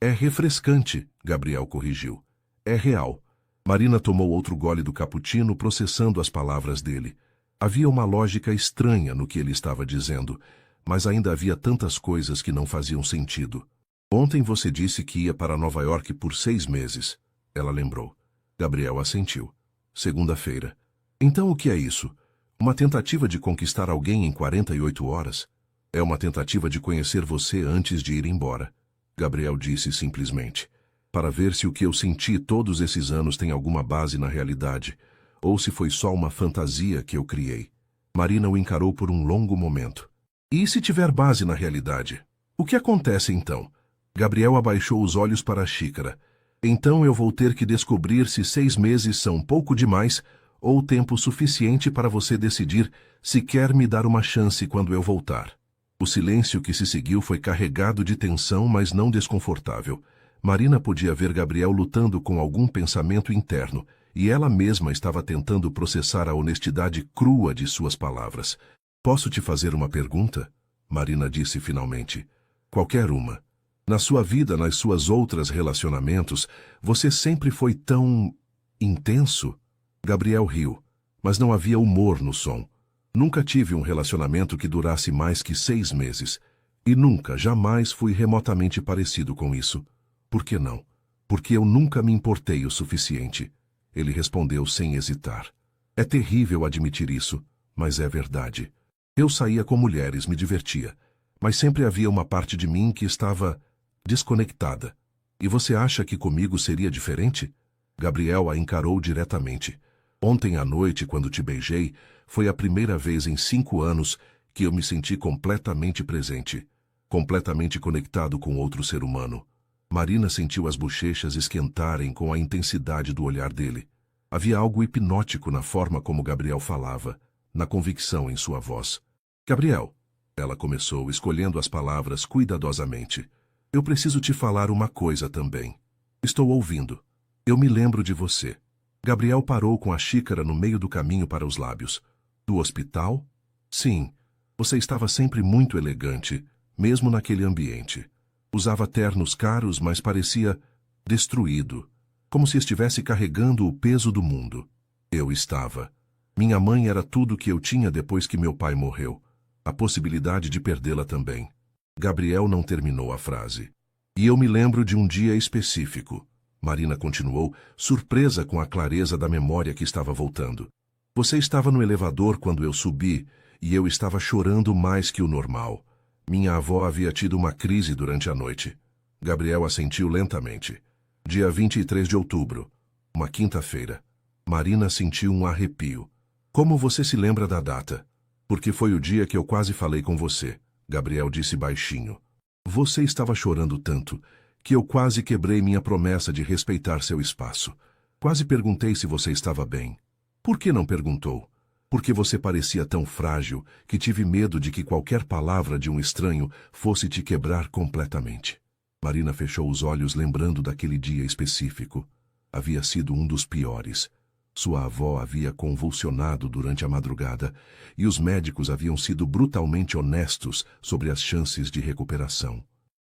É refrescante, Gabriel corrigiu. É real. Marina tomou outro gole do cappuccino, processando as palavras dele. Havia uma lógica estranha no que ele estava dizendo, mas ainda havia tantas coisas que não faziam sentido. Ontem você disse que ia para Nova York por 6 meses. Ela lembrou. Gabriel assentiu. Segunda-feira. Então o que é isso? Uma tentativa de conquistar alguém em 48 horas? É uma tentativa de conhecer você antes de ir embora. Gabriel disse simplesmente. Para ver se o que eu senti todos esses anos tem alguma base na realidade, ou se foi só uma fantasia que eu criei. Marina o encarou por um longo momento. E se tiver base na realidade? O que acontece então? Gabriel abaixou os olhos para a xícara. Então eu vou ter que descobrir se 6 meses são pouco demais ou tempo suficiente para você decidir se quer me dar uma chance quando eu voltar. O silêncio que se seguiu foi carregado de tensão, mas não desconfortável. Marina podia ver Gabriel lutando com algum pensamento interno, e ela mesma estava tentando processar a honestidade crua de suas palavras. Posso te fazer uma pergunta? Marina disse finalmente. Qualquer uma. Na sua vida, nas suas outras relacionamentos, você sempre foi tão intenso? Gabriel riu, mas não havia humor no som. Nunca tive um relacionamento que durasse mais que 6 meses. E nunca, jamais fui remotamente parecido com isso. Por que não? Porque eu nunca me importei o suficiente. Ele respondeu sem hesitar. É terrível admitir isso, mas é verdade. Eu saía com mulheres, me divertia, mas sempre havia uma parte de mim que estava desconectada. E você acha que comigo seria diferente? Gabriel a encarou diretamente. Ontem à noite, quando te beijei, foi a primeira vez em 5 anos que eu me senti completamente presente, completamente conectado com outro ser humano. Marina sentiu as bochechas esquentarem com a intensidade do olhar dele. Havia algo hipnótico na forma como Gabriel falava, na convicção em sua voz. Gabriel, ela começou, escolhendo as palavras cuidadosamente. Eu preciso te falar uma coisa também. Estou ouvindo. Eu me lembro de você. Gabriel parou com a xícara no meio do caminho para os lábios. Do hospital? Sim. Você estava sempre muito elegante, mesmo naquele ambiente. Usava ternos caros, mas parecia destruído, como se estivesse carregando o peso do mundo. Eu estava. Minha mãe era tudo que eu tinha depois que meu pai morreu. A possibilidade de perdê-la também. Gabriel não terminou a frase. E eu me lembro de um dia específico. Marina continuou, surpresa com a clareza da memória que estava voltando. Você estava no elevador quando eu subi, e eu estava chorando mais que o normal. Minha avó havia tido uma crise durante a noite. Gabriel assentiu lentamente. Dia 23 de outubro, uma quinta-feira. Marina sentiu um arrepio. Como você se lembra da data? Porque foi o dia que eu quase falei com você, Gabriel disse baixinho. Você estava chorando tanto que eu quase quebrei minha promessa de respeitar seu espaço. Quase perguntei se você estava bem. Por que não perguntou? Porque você parecia tão frágil que tive medo de que qualquer palavra de um estranho fosse te quebrar completamente. Marina fechou os olhos lembrando daquele dia específico. Havia sido um dos piores. Sua avó havia convulsionado durante a madrugada e os médicos haviam sido brutalmente honestos sobre as chances de recuperação.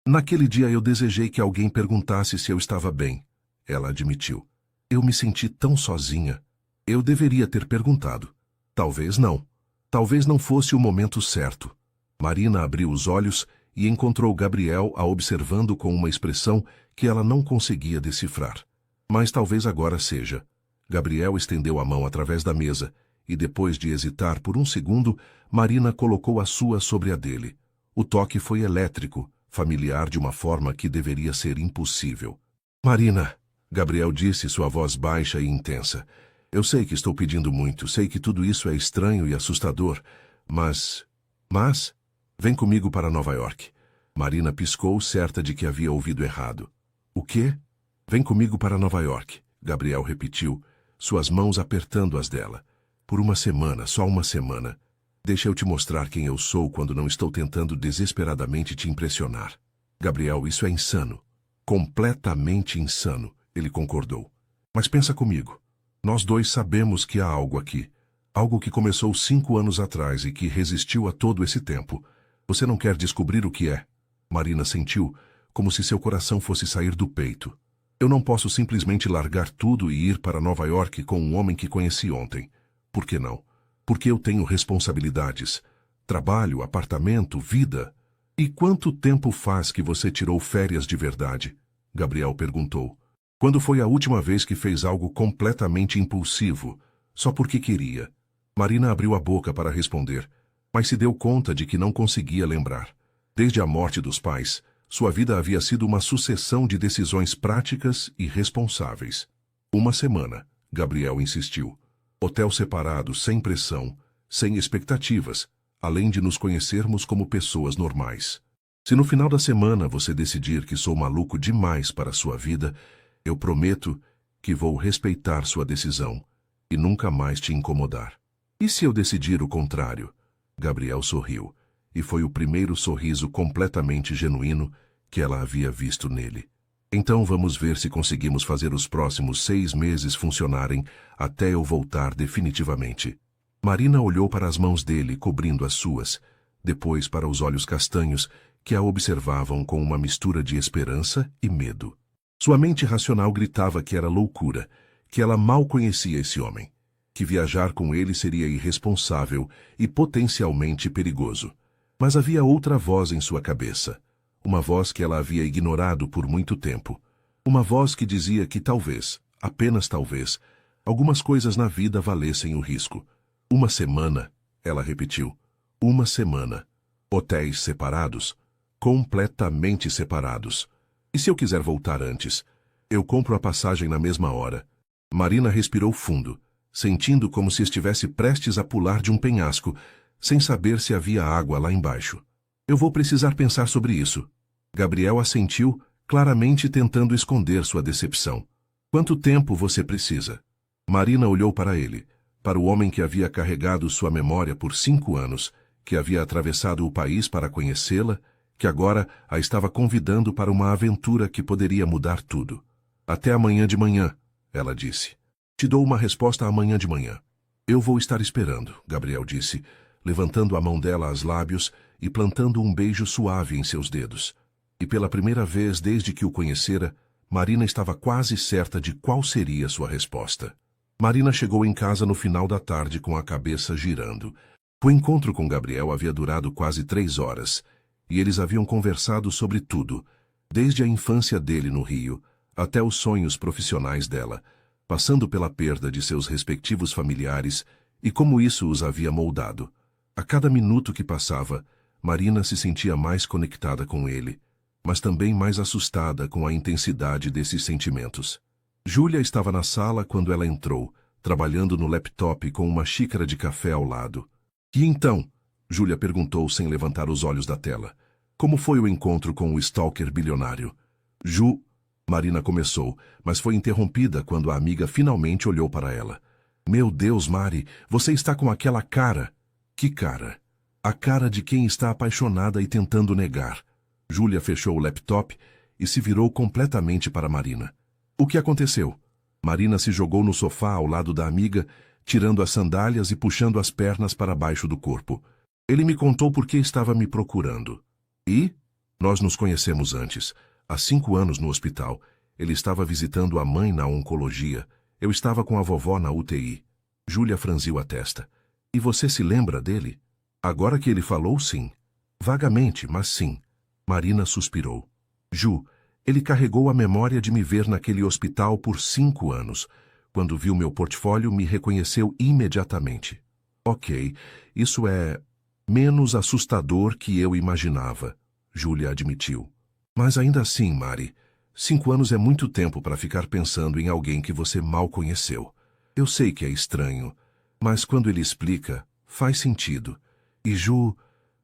Naquele dia eu desejei que alguém perguntasse se eu estava bem. Ela admitiu. Eu me senti tão sozinha. Eu deveria ter perguntado. Talvez não. Talvez não fosse o momento certo. Marina abriu os olhos e encontrou Gabriel a observando com uma expressão que ela não conseguia decifrar. Mas talvez agora seja. Gabriel estendeu a mão através da mesa e, depois de hesitar por um segundo, Marina colocou a sua sobre a dele. O toque foi elétrico, familiar de uma forma que deveria ser impossível. Marina, Gabriel disse, sua voz baixa e intensa. Eu sei que estou pedindo muito, sei que tudo isso é estranho e assustador, mas... Vem comigo para Nova York. Marina piscou, certa de que havia ouvido errado. O quê? Vem comigo para Nova York, Gabriel repetiu, suas mãos apertando as dela. Por uma semana, só uma semana. Deixa eu te mostrar quem eu sou quando não estou tentando desesperadamente te impressionar. Gabriel, isso é insano. Completamente insano, ele concordou. Mas pensa comigo. Nós dois sabemos que há algo aqui. Algo que começou 5 anos atrás e que resistiu a todo esse tempo. Você não quer descobrir o que é? Marina sentiu como se seu coração fosse sair do peito. Eu não posso simplesmente largar tudo e ir para Nova York com um homem que conheci ontem. Por que não? Porque eu tenho responsabilidades. Trabalho, apartamento, vida. E quanto tempo faz que você tirou férias de verdade? Gabriel perguntou. Quando foi a última vez que fez algo completamente impulsivo, só porque queria? Marina abriu a boca para responder, mas se deu conta de que não conseguia lembrar. Desde a morte dos pais, sua vida havia sido uma sucessão de decisões práticas e responsáveis. 1 semana, Gabriel insistiu. Hotel separado, sem pressão, sem expectativas, além de nos conhecermos como pessoas normais. Se no final da semana você decidir que sou maluco demais para a sua vida, eu prometo que vou respeitar sua decisão e nunca mais te incomodar. E se eu decidir o contrário? Gabriel sorriu, e foi o primeiro sorriso completamente genuíno que ela havia visto nele. Então vamos ver se conseguimos fazer os próximos 6 meses funcionarem até eu voltar definitivamente. Marina olhou para as mãos dele cobrindo as suas, depois para os olhos castanhos que a observavam com uma mistura de esperança e medo. Sua mente racional gritava que era loucura, que ela mal conhecia esse homem, que viajar com ele seria irresponsável e potencialmente perigoso. Mas havia outra voz em sua cabeça, uma voz que ela havia ignorado por muito tempo. Uma voz que dizia que talvez, apenas talvez, algumas coisas na vida valessem o risco. 1 semana, ela repetiu. 1 semana. Hotéis separados, completamente separados. E se eu quiser voltar antes? Eu compro a passagem na mesma hora. Marina respirou fundo, sentindo como se estivesse prestes a pular de um penhasco, sem saber se havia água lá embaixo. Eu vou precisar pensar sobre isso. Gabriel assentiu, claramente tentando esconder sua decepção. Quanto tempo você precisa? Marina olhou para ele, para o homem que havia carregado sua memória por 5 anos, que havia atravessado o país para conhecê-la, que agora a estava convidando para uma aventura que poderia mudar tudo. Até amanhã de manhã, ela disse. Te dou uma resposta amanhã de manhã. Eu vou estar esperando, Gabriel disse, levantando a mão dela aos lábios e plantando um beijo suave em seus dedos. E pela primeira vez desde que o conhecera, Marina estava quase certa de qual seria sua resposta. Marina chegou em casa no final da tarde com a cabeça girando. O encontro com Gabriel havia durado quase 3 horas, e eles haviam conversado sobre tudo, desde a infância dele no Rio, até os sonhos profissionais dela, passando pela perda de seus respectivos familiares e como isso os havia moldado. A cada minuto que passava, Marina se sentia mais conectada com ele, mas também mais assustada com a intensidade desses sentimentos. Júlia estava na sala quando ela entrou, trabalhando no laptop com uma xícara de café ao lado. E então? Júlia perguntou sem levantar os olhos da tela. Como foi o encontro com o stalker bilionário? Marina começou, mas foi interrompida quando a amiga finalmente olhou para ela. Meu Deus, Mari, você está com aquela cara. Que cara? A cara de quem está apaixonada e tentando negar. Júlia fechou o laptop e se virou completamente para Marina. O que aconteceu? Marina se jogou no sofá ao lado da amiga, tirando as sandálias e puxando as pernas para baixo do corpo. Ele me contou por que estava me procurando. E? Nós nos conhecemos antes. Há 5 anos no hospital. Ele estava visitando a mãe na oncologia. Eu estava com a vovó na UTI. Júlia franziu a testa. E você se lembra dele? Agora que ele falou, sim. Vagamente, mas sim. Marina suspirou. Ele carregou a memória de me ver naquele hospital por 5 anos. Quando viu meu portfólio, me reconheceu imediatamente. Ok, isso é menos assustador que eu imaginava, Júlia admitiu. Mas ainda assim, Mari, 5 anos é muito tempo para ficar pensando em alguém que você mal conheceu. Eu sei que é estranho, mas quando ele explica, faz sentido. E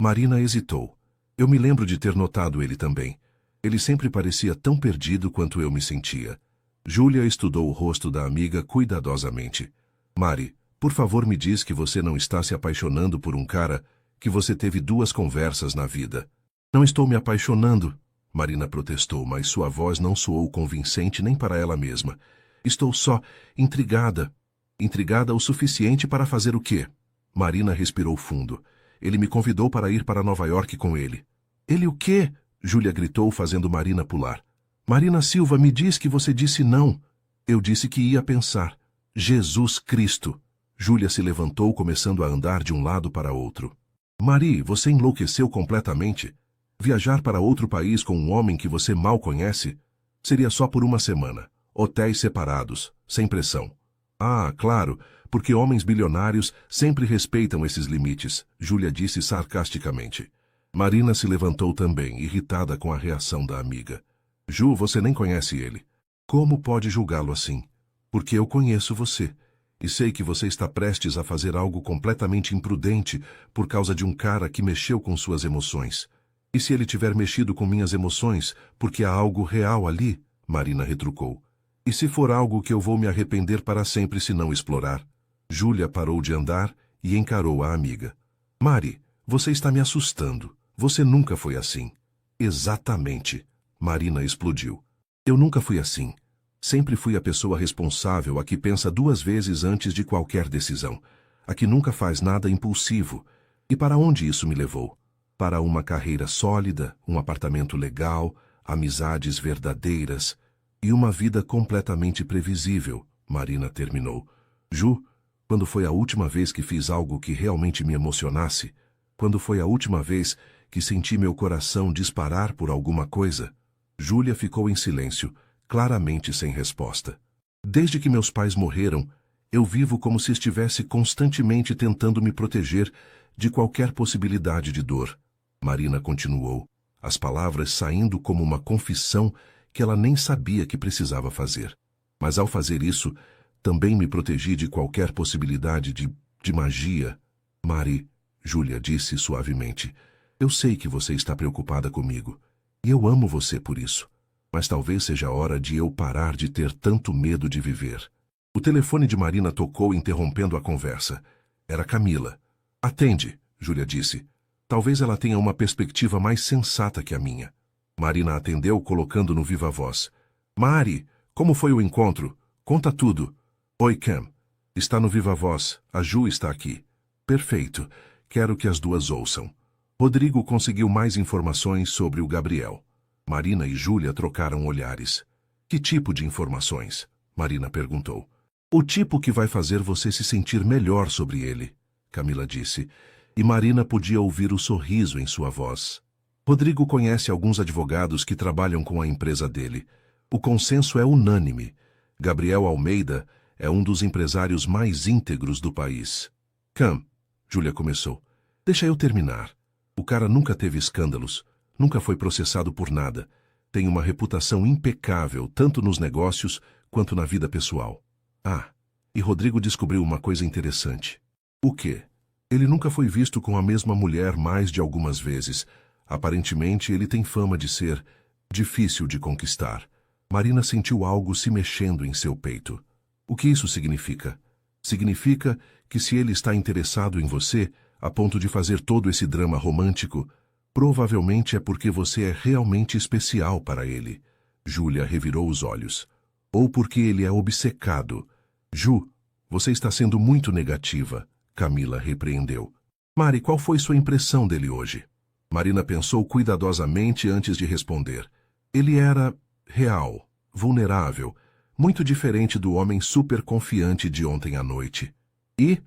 Marina hesitou. Eu me lembro de ter notado ele também. Ele sempre parecia tão perdido quanto eu me sentia. Júlia estudou o rosto da amiga cuidadosamente. Mari, por favor me diz que você não está se apaixonando por um cara que você teve 2 conversas na vida. Não estou me apaixonando, Marina protestou, mas sua voz não soou convincente nem para ela mesma. Estou só intrigada. Intrigada o suficiente para fazer o quê? Marina respirou fundo. Ele me convidou para ir para Nova York com ele. Ele o quê? Júlia gritou, fazendo Marina pular. Marina Silva, me diz que você disse não. Eu disse que ia pensar. Jesus Cristo! Júlia se levantou, começando a andar de um lado para outro. Mari, você enlouqueceu completamente? Viajar para outro país com um homem que você mal conhece? Seria só por uma semana. Hotéis separados, sem pressão. Ah, claro, porque homens bilionários sempre respeitam esses limites, Júlia disse sarcasticamente. Marina se levantou também, irritada com a reação da amiga. Ju, você nem conhece ele. Como pode julgá-lo assim? Porque eu conheço você. E sei que você está prestes a fazer algo completamente imprudente por causa de um cara que mexeu com suas emoções. E se ele tiver mexido com minhas emoções, porque há algo real ali? Marina retrucou. E se for algo que eu vou me arrepender para sempre se não explorar? Júlia parou de andar e encarou a amiga. Mari, você está me assustando. Você nunca foi assim. Exatamente. Marina explodiu. Eu nunca fui assim. Sempre fui a pessoa responsável, a que pensa 2 vezes antes de qualquer decisão, a que nunca faz nada impulsivo. E para onde isso me levou? Para uma carreira sólida, um apartamento legal, amizades verdadeiras e uma vida completamente previsível, Marina terminou. Ju, quando foi a última vez que fiz algo que realmente me emocionasse? Quando foi a última vez que senti meu coração disparar por alguma coisa? Júlia ficou em silêncio, claramente sem resposta. Desde que meus pais morreram, eu vivo como se estivesse constantemente tentando me proteger de qualquer possibilidade de dor. Marina continuou, as palavras saindo como uma confissão que ela nem sabia que precisava fazer. Mas ao fazer isso, também me protegi de qualquer possibilidade de magia. Mari, Júlia disse suavemente, eu sei que você está preocupada comigo, e eu amo você por isso. Mas talvez seja a hora de eu parar de ter tanto medo de viver. O telefone de Marina tocou, interrompendo a conversa. Era Camila. Atende, Júlia disse. Talvez ela tenha uma perspectiva mais sensata que a minha. Marina atendeu, colocando no viva-voz. Mari, como foi o encontro? Conta tudo. Oi, Cam. Está no viva-voz. A Ju está aqui. Perfeito. Quero que as duas ouçam. Rodrigo conseguiu mais informações sobre o Gabriel. Marina e Júlia trocaram olhares. Que tipo de informações? Marina perguntou. O tipo que vai fazer você se sentir melhor sobre ele, Camila disse, e Marina podia ouvir o sorriso em sua voz. Rodrigo conhece alguns advogados que trabalham com a empresa dele. O consenso é unânime. Gabriel Almeida é um dos empresários mais íntegros do país. Cam, Júlia começou. Deixa eu terminar. O cara nunca teve escândalos. Nunca foi processado por nada. Tem uma reputação impecável, tanto nos negócios quanto na vida pessoal. Ah, e Rodrigo descobriu uma coisa interessante. O quê? Ele nunca foi visto com a mesma mulher mais de algumas vezes. Aparentemente, ele tem fama de ser difícil de conquistar. Marina sentiu algo se mexendo em seu peito. O que isso significa? Significa que se ele está interessado em você, a ponto de fazer todo esse drama romântico, provavelmente é porque você é realmente especial para ele. Júlia revirou os olhos. Ou porque ele é obcecado. Ju, você está sendo muito negativa, Camila repreendeu. Mari, qual foi sua impressão dele hoje? Marina pensou cuidadosamente antes de responder. Ele era real, vulnerável, muito diferente do homem super confiante de ontem à noite. E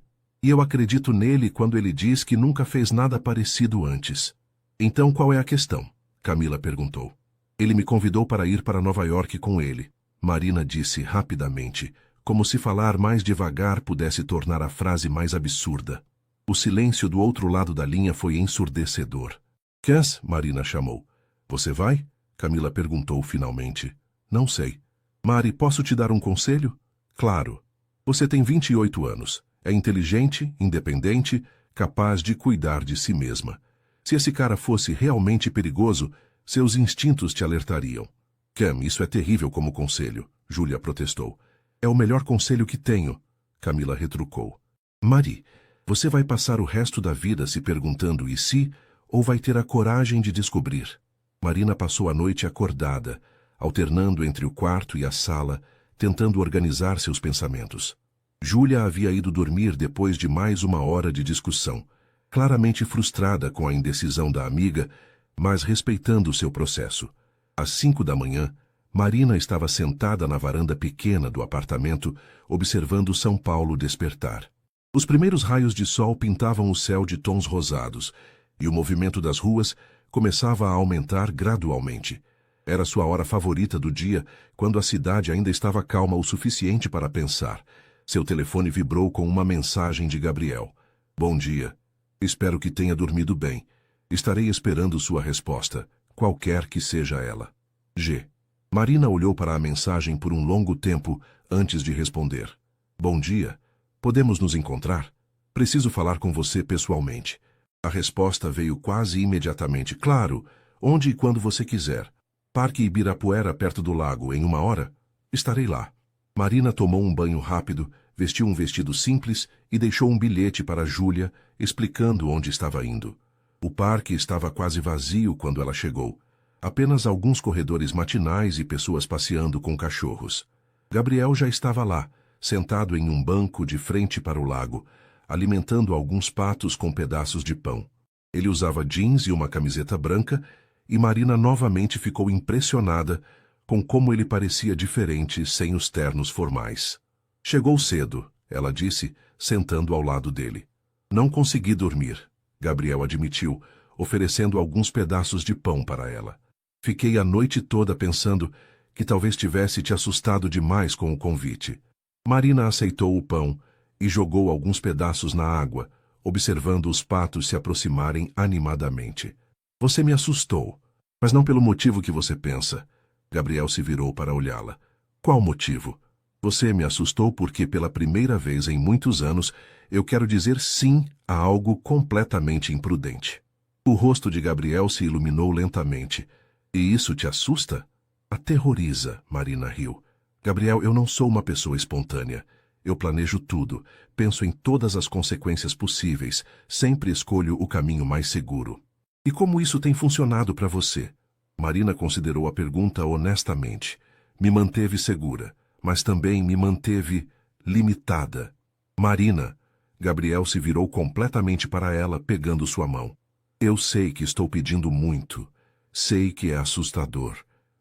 eu acredito nele quando ele diz que nunca fez nada parecido antes. Então qual é a questão? Camila perguntou. Ele me convidou para ir para Nova York com ele. Marina disse rapidamente, como se falar mais devagar pudesse tornar a frase mais absurda. O silêncio do outro lado da linha foi ensurdecedor. Cass, Marina chamou. Você vai? Camila perguntou finalmente. Não sei. Mari, posso te dar um conselho? Claro. Você tem 28 anos. É inteligente, independente, capaz de cuidar de si mesma. Se esse cara fosse realmente perigoso, seus instintos te alertariam. Cam, isso é terrível como conselho, Júlia protestou. É o melhor conselho que tenho, Camila retrucou. Mari, você vai passar o resto da vida se perguntando e se, ou vai ter a coragem de descobrir? Marina passou a noite acordada, alternando entre o quarto e a sala, tentando organizar seus pensamentos. Júlia havia ido dormir depois de mais uma hora de discussão, claramente frustrada com a indecisão da amiga, mas respeitando seu processo. Às 5 da manhã, Marina estava sentada na varanda pequena do apartamento, observando São Paulo despertar. Os primeiros raios de sol pintavam o céu de tons rosados, e o movimento das ruas começava a aumentar gradualmente. Era sua hora favorita do dia, quando a cidade ainda estava calma o suficiente para pensar. Seu telefone vibrou com uma mensagem de Gabriel. Bom dia. Espero que tenha dormido bem. Estarei esperando sua resposta, qualquer que seja ela. G. Marina olhou para a mensagem por um longo tempo antes de responder. Bom dia. Podemos nos encontrar? Preciso falar com você pessoalmente. A resposta veio quase imediatamente. Claro, onde e quando você quiser. Parque Ibirapuera, perto do lago, em 1 hora? Estarei lá. Marina tomou um banho rápido, vestiu um vestido simples e deixou um bilhete para Júlia, explicando onde estava indo. O parque estava quase vazio quando ela chegou. Apenas alguns corredores matinais e pessoas passeando com cachorros. Gabriel já estava lá, sentado em um banco de frente para o lago, alimentando alguns patos com pedaços de pão. Ele usava jeans e uma camiseta branca, e Marina novamente ficou impressionada com como ele parecia diferente sem os ternos formais. Chegou cedo, ela disse, sentando ao lado dele. Não consegui dormir, Gabriel admitiu, oferecendo alguns pedaços de pão para ela. Fiquei a noite toda pensando que talvez tivesse te assustado demais com o convite. Marina aceitou o pão e jogou alguns pedaços na água, observando os patos se aproximarem animadamente. Você me assustou, mas não pelo motivo que você pensa. Gabriel se virou para olhá-la. Qual motivo? Você me assustou porque pela primeira vez em muitos anos eu quero dizer sim a algo completamente imprudente. O rosto de Gabriel se iluminou lentamente. E isso te assusta? Aterroriza, Marina riu. Gabriel, eu não sou uma pessoa espontânea. Eu planejo tudo, penso em todas as consequências possíveis, sempre escolho o caminho mais seguro. E como isso tem funcionado para você? Marina considerou a pergunta honestamente. Me manteve segura, mas também me manteve limitada. Marina, Gabriel se virou completamente para ela, pegando sua mão. Eu sei que estou pedindo muito. Sei que é assustador.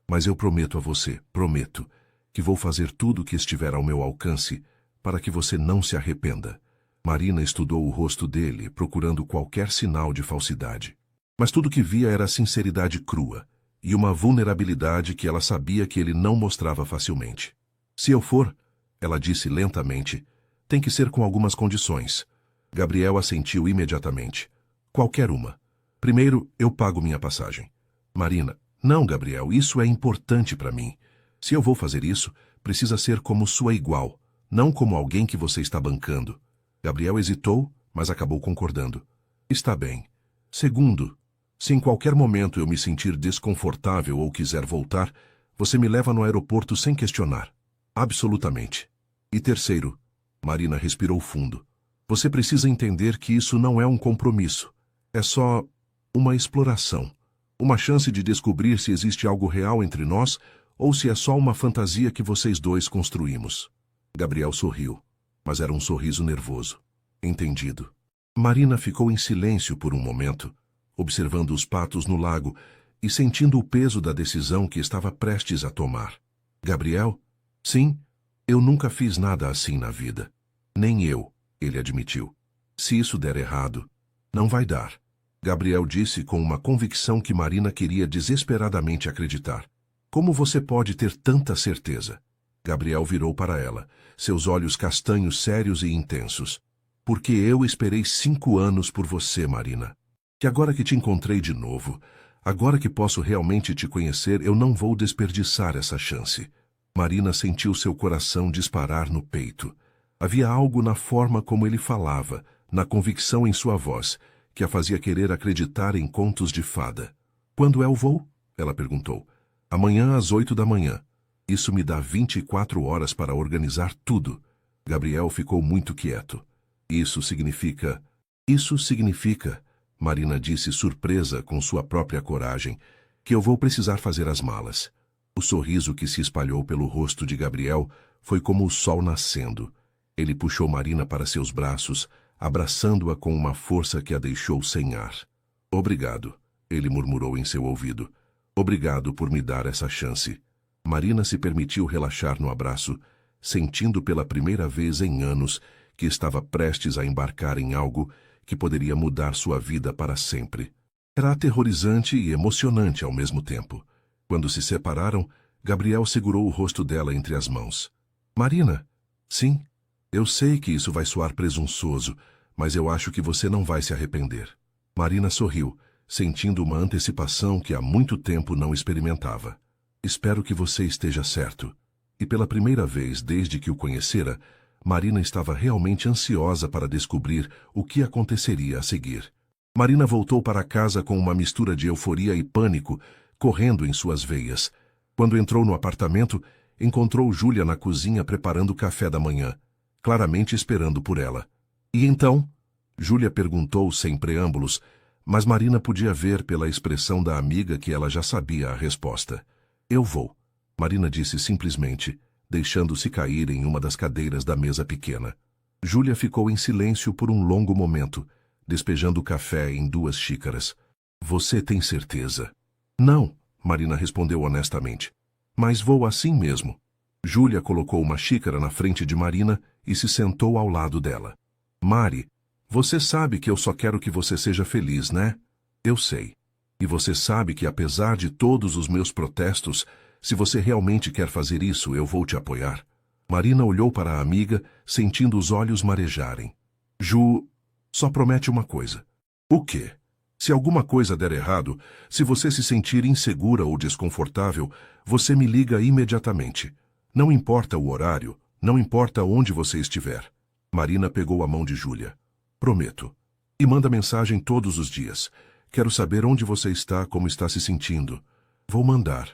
Mas eu prometo a você, prometo, que vou fazer tudo o que estiver ao meu alcance para que você não se arrependa. Marina estudou o rosto dele, procurando qualquer sinal de falsidade. Mas tudo que via era sinceridade crua e uma vulnerabilidade que ela sabia que ele não mostrava facilmente. Se eu for, ela disse lentamente, tem que ser com algumas condições. Gabriel assentiu imediatamente. Qualquer uma. Primeiro, eu pago minha passagem. Marina, não, Gabriel, isso é importante para mim. Se eu vou fazer isso, precisa ser como sua igual, não como alguém que você está bancando. Gabriel hesitou, mas acabou concordando. Está bem. Segundo, se em qualquer momento eu me sentir desconfortável ou quiser voltar, você me leva no aeroporto sem questionar. Absolutamente. E terceiro, Marina respirou fundo. Você precisa entender que isso não é um compromisso. É só uma exploração. Uma chance de descobrir se existe algo real entre nós ou se é só uma fantasia que vocês dois construímos. Gabriel sorriu, mas era um sorriso nervoso. Entendido. Marina ficou em silêncio por um momento, observando os patos no lago e sentindo o peso da decisão que estava prestes a tomar. Gabriel? Sim, eu nunca fiz nada assim na vida. Nem eu, ele admitiu. Se isso der errado, não vai dar. Gabriel disse com uma convicção que Marina queria desesperadamente acreditar. Como você pode ter tanta certeza? Gabriel virou para ela, seus olhos castanhos sérios e intensos. Porque eu esperei 5 anos por você, Marina. Que agora que te encontrei de novo, agora que posso realmente te conhecer, eu não vou desperdiçar essa chance. Marina sentiu seu coração disparar no peito. Havia algo na forma como ele falava, na convicção em sua voz, que a fazia querer acreditar em contos de fada. Quando é o voo? Ela perguntou. Amanhã às 8 da manhã. Isso me dá 24 horas para organizar tudo. Gabriel ficou muito quieto. Isso significa... Marina disse surpresa com sua própria coragem, que eu vou precisar fazer as malas. O sorriso que se espalhou pelo rosto de Gabriel foi como o sol nascendo. Ele puxou Marina para seus braços, abraçando-a com uma força que a deixou sem ar. Obrigado, ele murmurou em seu ouvido. Obrigado por me dar essa chance. Marina se permitiu relaxar no abraço, sentindo pela primeira vez em anos que estava prestes a embarcar em algo que poderia mudar sua vida para sempre. Era aterrorizante e emocionante ao mesmo tempo. Quando se separaram, Gabriel segurou o rosto dela entre as mãos. Marina, sim, eu sei que isso vai soar presunçoso, mas eu acho que você não vai se arrepender. Marina sorriu, sentindo uma antecipação que há muito tempo não experimentava. Espero que você esteja certo. E pela primeira vez desde que o conhecera, Marina estava realmente ansiosa para descobrir o que aconteceria a seguir. Marina voltou para casa com uma mistura de euforia e pânico correndo em suas veias. Quando entrou no apartamento, encontrou Júlia na cozinha preparando o café da manhã, claramente esperando por ela. E então? Júlia perguntou sem preâmbulos, mas Marina podia ver pela expressão da amiga que ela já sabia a resposta. Eu vou, Marina disse simplesmente, deixando-se cair em uma das cadeiras da mesa pequena. Júlia ficou em silêncio por um longo momento, despejando o café em 2 xícaras. Você tem certeza? Não, Marina respondeu honestamente. Mas vou assim mesmo. Júlia colocou uma xícara na frente de Marina e se sentou ao lado dela. Mari, você sabe que eu só quero que você seja feliz, né? Eu sei. E você sabe que apesar de todos os meus protestos, se você realmente quer fazer isso, eu vou te apoiar. Marina olhou para a amiga, sentindo os olhos marejarem. Ju, só promete uma coisa. O quê? Se alguma coisa der errado, se você se sentir insegura ou desconfortável, você me liga imediatamente. Não importa o horário, não importa onde você estiver. Marina pegou a mão de Júlia. Prometo. E manda mensagem todos os dias. Quero saber onde você está, como está se sentindo. Vou mandar.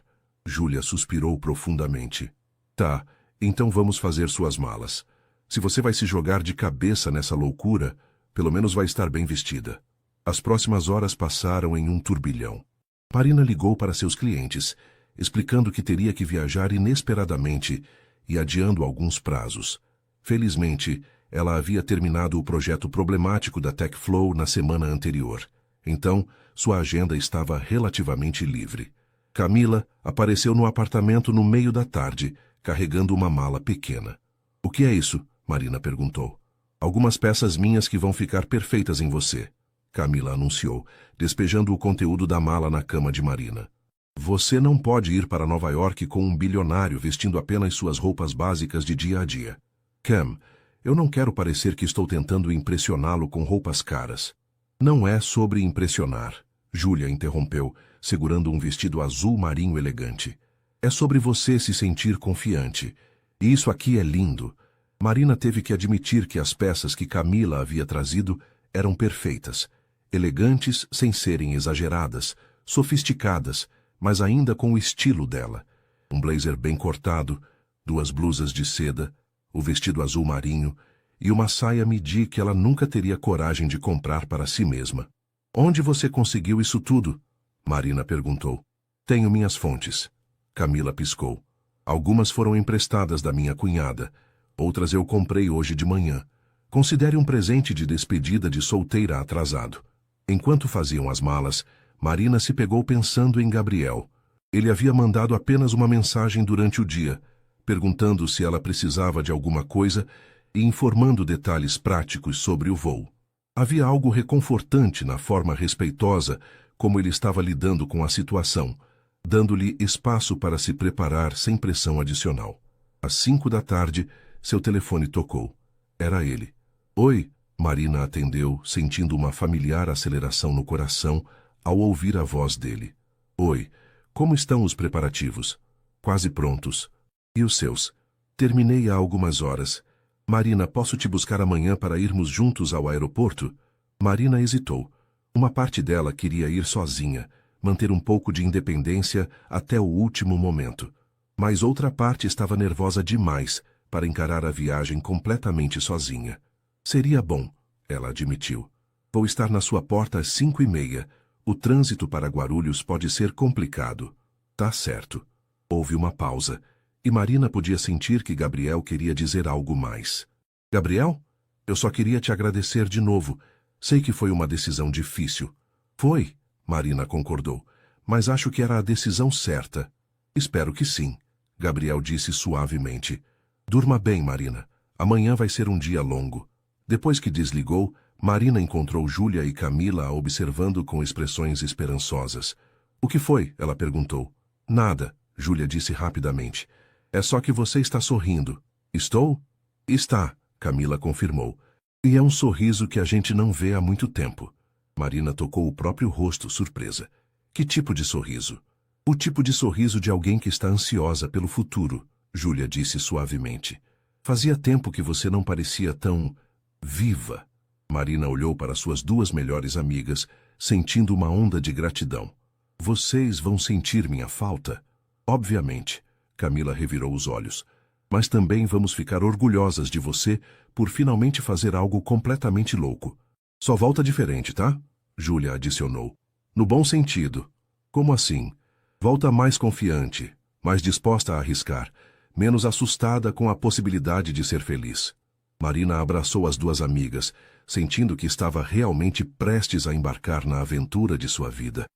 Júlia suspirou profundamente. Tá, então vamos fazer suas malas. Se você vai se jogar de cabeça nessa loucura, pelo menos vai estar bem vestida. As próximas horas passaram em um turbilhão. Marina ligou para seus clientes, explicando que teria que viajar inesperadamente e adiando alguns prazos. Felizmente, ela havia terminado o projeto problemático da TechFlow na semana anterior. Então, sua agenda estava relativamente livre. Camila apareceu no apartamento no meio da tarde, carregando uma mala pequena. O que é isso? Marina perguntou. Algumas peças minhas que vão ficar perfeitas em você. Camila anunciou, despejando o conteúdo da mala na cama de Marina. Você não pode ir para Nova York com um bilionário vestindo apenas suas roupas básicas de dia a dia. Cam, eu não quero parecer que estou tentando impressioná-lo com roupas caras. Não é sobre impressionar, Júlia interrompeu, segurando um vestido azul marinho elegante. É sobre você se sentir confiante. E isso aqui é lindo. Marina teve que admitir que as peças que Camila havia trazido eram perfeitas. Elegantes sem serem exageradas, sofisticadas, mas ainda com o estilo dela. Um blazer bem cortado, 2 blusas de seda, o vestido azul marinho e uma saia midi que ela nunca teria coragem de comprar para si mesma. Onde você conseguiu isso tudo? Marina perguntou. Tenho minhas fontes. Camila piscou. Algumas foram emprestadas da minha cunhada, outras eu comprei hoje de manhã. Considere um presente de despedida de solteira atrasado. Enquanto faziam as malas, Marina se pegou pensando em Gabriel. Ele havia mandado apenas uma mensagem durante o dia, perguntando se ela precisava de alguma coisa e informando detalhes práticos sobre o voo. Havia algo reconfortante na forma respeitosa como ele estava lidando com a situação, dando-lhe espaço para se preparar sem pressão adicional. Às 5 da tarde, seu telefone tocou. Era ele. Oi, Marina atendeu, sentindo uma familiar aceleração no coração ao ouvir a voz dele. Oi, como estão os preparativos? Quase prontos. E os seus? Terminei há algumas horas. Marina, posso te buscar amanhã para irmos juntos ao aeroporto? Marina hesitou. Uma parte dela queria ir sozinha, manter um pouco de independência até o último momento. Mas outra parte estava nervosa demais para encarar a viagem completamente sozinha. Seria bom, ela admitiu. Vou estar na sua porta às 5:30. O trânsito para Guarulhos pode ser complicado. Tá certo. Houve uma pausa, e Marina podia sentir que Gabriel queria dizer algo mais. Gabriel? Eu só queria te agradecer de novo. Sei que foi uma decisão difícil. Foi, Marina concordou, mas acho que era a decisão certa. Espero que sim, Gabriel disse suavemente. Durma bem, Marina. Amanhã vai ser um dia longo. Depois que desligou, Marina encontrou Júlia e Camila a observando com expressões esperançosas. O que foi? Ela perguntou. Nada, Júlia disse rapidamente. É só que você está sorrindo. Estou? Está, Camila confirmou. E é um sorriso que a gente não vê há muito tempo. Marina tocou o próprio rosto, surpresa. Que tipo de sorriso? O tipo de sorriso de alguém que está ansiosa pelo futuro, Júlia disse suavemente. Fazia tempo que você não parecia tão viva. Marina olhou para suas duas melhores amigas, sentindo uma onda de gratidão. Vocês vão sentir minha falta? Obviamente, Camila revirou os olhos. Mas também vamos ficar orgulhosas de você por finalmente fazer algo completamente louco. Só volta diferente, tá? Júlia adicionou. No bom sentido. Como assim? Volta mais confiante, mais disposta a arriscar, menos assustada com a possibilidade de ser feliz. Marina abraçou as duas amigas, sentindo que estava realmente prestes a embarcar na aventura de sua vida.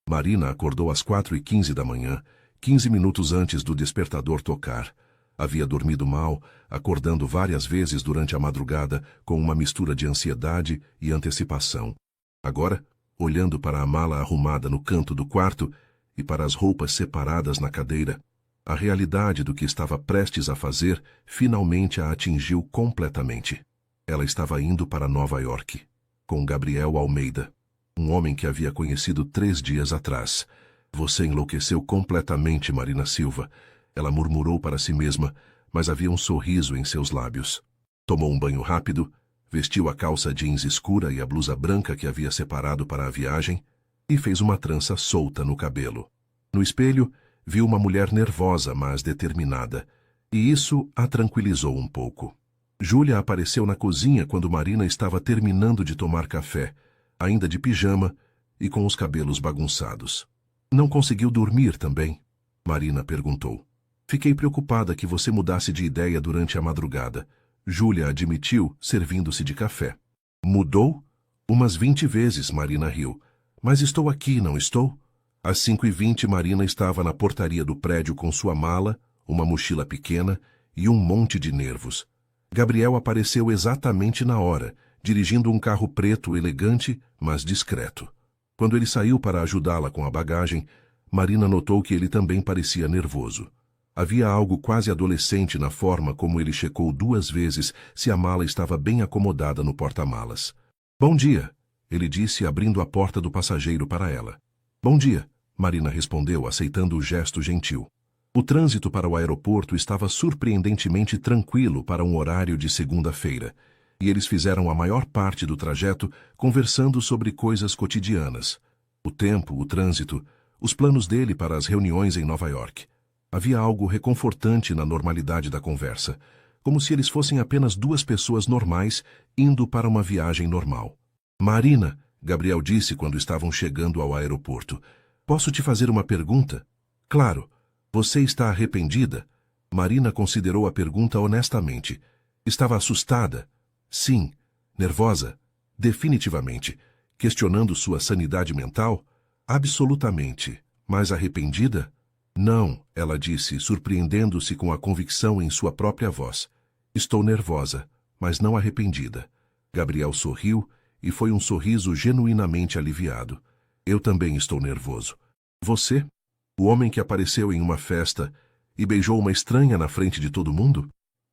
Marina acordou às 4h15 da manhã, 15 minutos antes do despertador tocar. Havia dormido mal, acordando várias vezes durante a madrugada com uma mistura de ansiedade e antecipação. Agora, olhando para a mala arrumada no canto do quarto e para as roupas separadas na cadeira, a realidade do que estava prestes a fazer finalmente a atingiu completamente. Ela estava indo para Nova York, com Gabriel Almeida, um homem que havia conhecido 3 dias atrás. Você enlouqueceu completamente, Marina Silva. Ela murmurou para si mesma, mas havia um sorriso em seus lábios. Tomou um banho rápido, vestiu a calça jeans escura e a blusa branca que havia separado para a viagem e fez uma trança solta no cabelo. No espelho, viu uma mulher nervosa, mas determinada, e isso a tranquilizou um pouco. Júlia apareceu na cozinha quando Marina estava terminando de tomar café, ainda de pijama e com os cabelos bagunçados. Não conseguiu dormir também? Marina perguntou. Fiquei preocupada que você mudasse de ideia durante a madrugada. Júlia admitiu, servindo-se de café. Mudou? Umas 20 vezes, Marina riu. Mas estou aqui, não estou? Às 5h20, Marina estava na portaria do prédio com sua mala, uma mochila pequena e um monte de nervos. Gabriel apareceu exatamente na hora, dirigindo um carro preto elegante, mas discreto. Quando ele saiu para ajudá-la com a bagagem, Marina notou que ele também parecia nervoso. Havia algo quase adolescente na forma como ele checou 2 vezes se a mala estava bem acomodada no porta-malas. Bom dia, ele disse abrindo a porta do passageiro para ela. Bom dia, Marina respondeu, aceitando o gesto gentil. O trânsito para o aeroporto estava surpreendentemente tranquilo para um horário de segunda-feira, e eles fizeram a maior parte do trajeto conversando sobre coisas cotidianas. O tempo, o trânsito, os planos dele para as reuniões em Nova York. Havia algo reconfortante na normalidade da conversa, como se eles fossem apenas 2 pessoas normais indo para uma viagem normal. Marina, Gabriel disse quando estavam chegando ao aeroporto, posso te fazer uma pergunta? Claro. Você está arrependida? Marina considerou a pergunta honestamente. Estava assustada? Sim. Nervosa? Definitivamente. Questionando sua sanidade mental? Absolutamente. Mas arrependida? Não, ela disse, surpreendendo-se com a convicção em sua própria voz. Estou nervosa, mas não arrependida. Gabriel sorriu, e foi um sorriso genuinamente aliviado. Eu também estou nervoso. Você? O homem que apareceu em uma festa e beijou uma estranha na frente de todo mundo?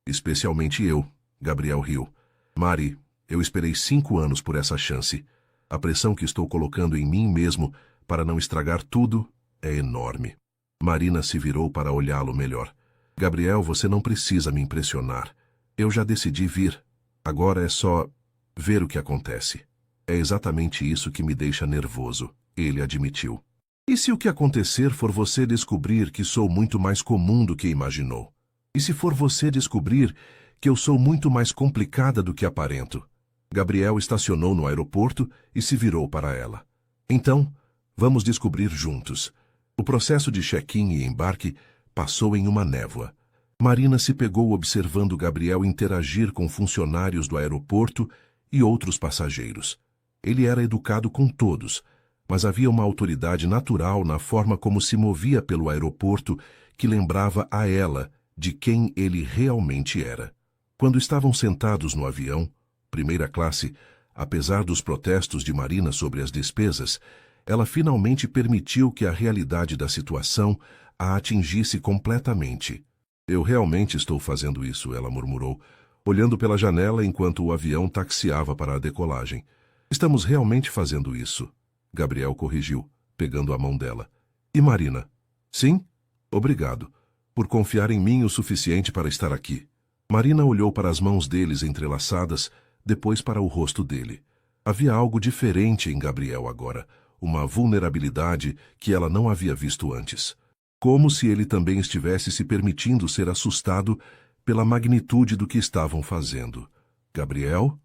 Especialmente eu, Gabriel riu. Mari, eu esperei 5 anos por essa chance. A pressão que estou colocando em mim mesmo para não estragar tudo é enorme. Marina se virou para olhá-lo melhor. Gabriel, você não precisa me impressionar. Eu já decidi vir. Agora é só ver o que acontece. É exatamente isso que me deixa nervoso, ele admitiu. E se o que acontecer for você descobrir que sou muito mais comum do que imaginou? E se for você descobrir que eu sou muito mais complicada do que aparento? Gabriel estacionou no aeroporto e se virou para ela. Então, vamos descobrir juntos. O processo de check-in e embarque passou em uma névoa. Marina se pegou observando Gabriel interagir com funcionários do aeroporto e outros passageiros. Ele era educado com todos, mas havia uma autoridade natural na forma como se movia pelo aeroporto que lembrava a ela de quem ele realmente era. Quando estavam sentados no avião, primeira classe, apesar dos protestos de Marina sobre as despesas, ela finalmente permitiu que a realidade da situação a atingisse completamente. Eu realmente estou fazendo isso, ela murmurou, olhando pela janela enquanto o avião taxiava para a decolagem. Estamos realmente fazendo isso, Gabriel corrigiu, pegando a mão dela. E Marina? Sim? Obrigado, por confiar em mim o suficiente para estar aqui. Marina olhou para as mãos deles entrelaçadas, depois para o rosto dele. Havia algo diferente em Gabriel agora, uma vulnerabilidade que ela não havia visto antes. Como se ele também estivesse se permitindo ser assustado pela magnitude do que estavam fazendo. Gabriel?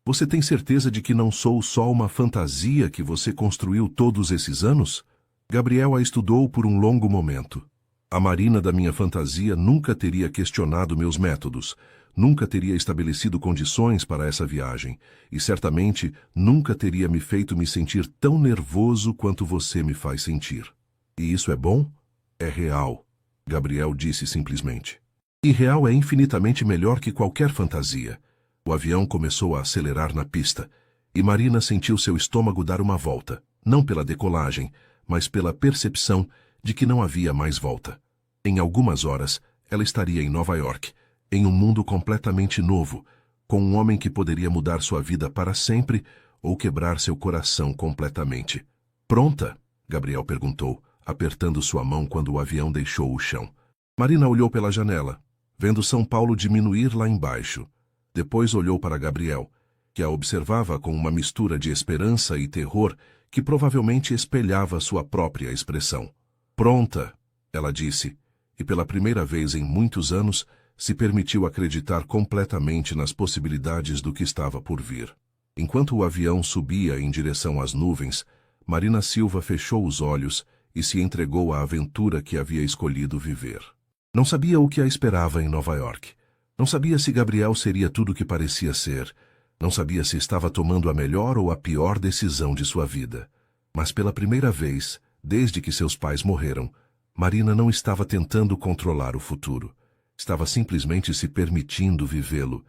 Você tem certeza de que não sou só uma fantasia que você construiu todos esses anos? Gabriel a estudou por um longo momento. A Marina da minha fantasia nunca teria questionado meus métodos, nunca teria estabelecido condições para essa viagem, e certamente nunca teria me feito me sentir tão nervoso quanto você me faz sentir. E isso é bom? É real, Gabriel disse simplesmente. E real é infinitamente melhor que qualquer fantasia. O avião começou a acelerar na pista, e Marina sentiu seu estômago dar uma volta, não pela decolagem, mas pela percepção de que não havia mais volta. Em algumas horas, ela estaria em Nova York, em um mundo completamente novo, com um homem que poderia mudar sua vida para sempre ou quebrar seu coração completamente. Pronta? Gabriel perguntou, apertando sua mão quando o avião deixou o chão. Marina olhou pela janela, vendo São Paulo diminuir lá embaixo. Depois olhou para Gabriel, que a observava com uma mistura de esperança e terror que provavelmente espelhava sua própria expressão. Pronta, ela disse, e pela primeira vez em muitos anos se permitiu acreditar completamente nas possibilidades do que estava por vir. Enquanto o avião subia em direção às nuvens, Marina Silva fechou os olhos e se entregou à aventura que havia escolhido viver. Não sabia o que a esperava em Nova York. Não sabia se Gabriel seria tudo o que parecia ser. Não sabia se estava tomando a melhor ou a pior decisão de sua vida. Mas pela primeira vez, desde que seus pais morreram, Marina não estava tentando controlar o futuro. Estava simplesmente se permitindo vivê-lo,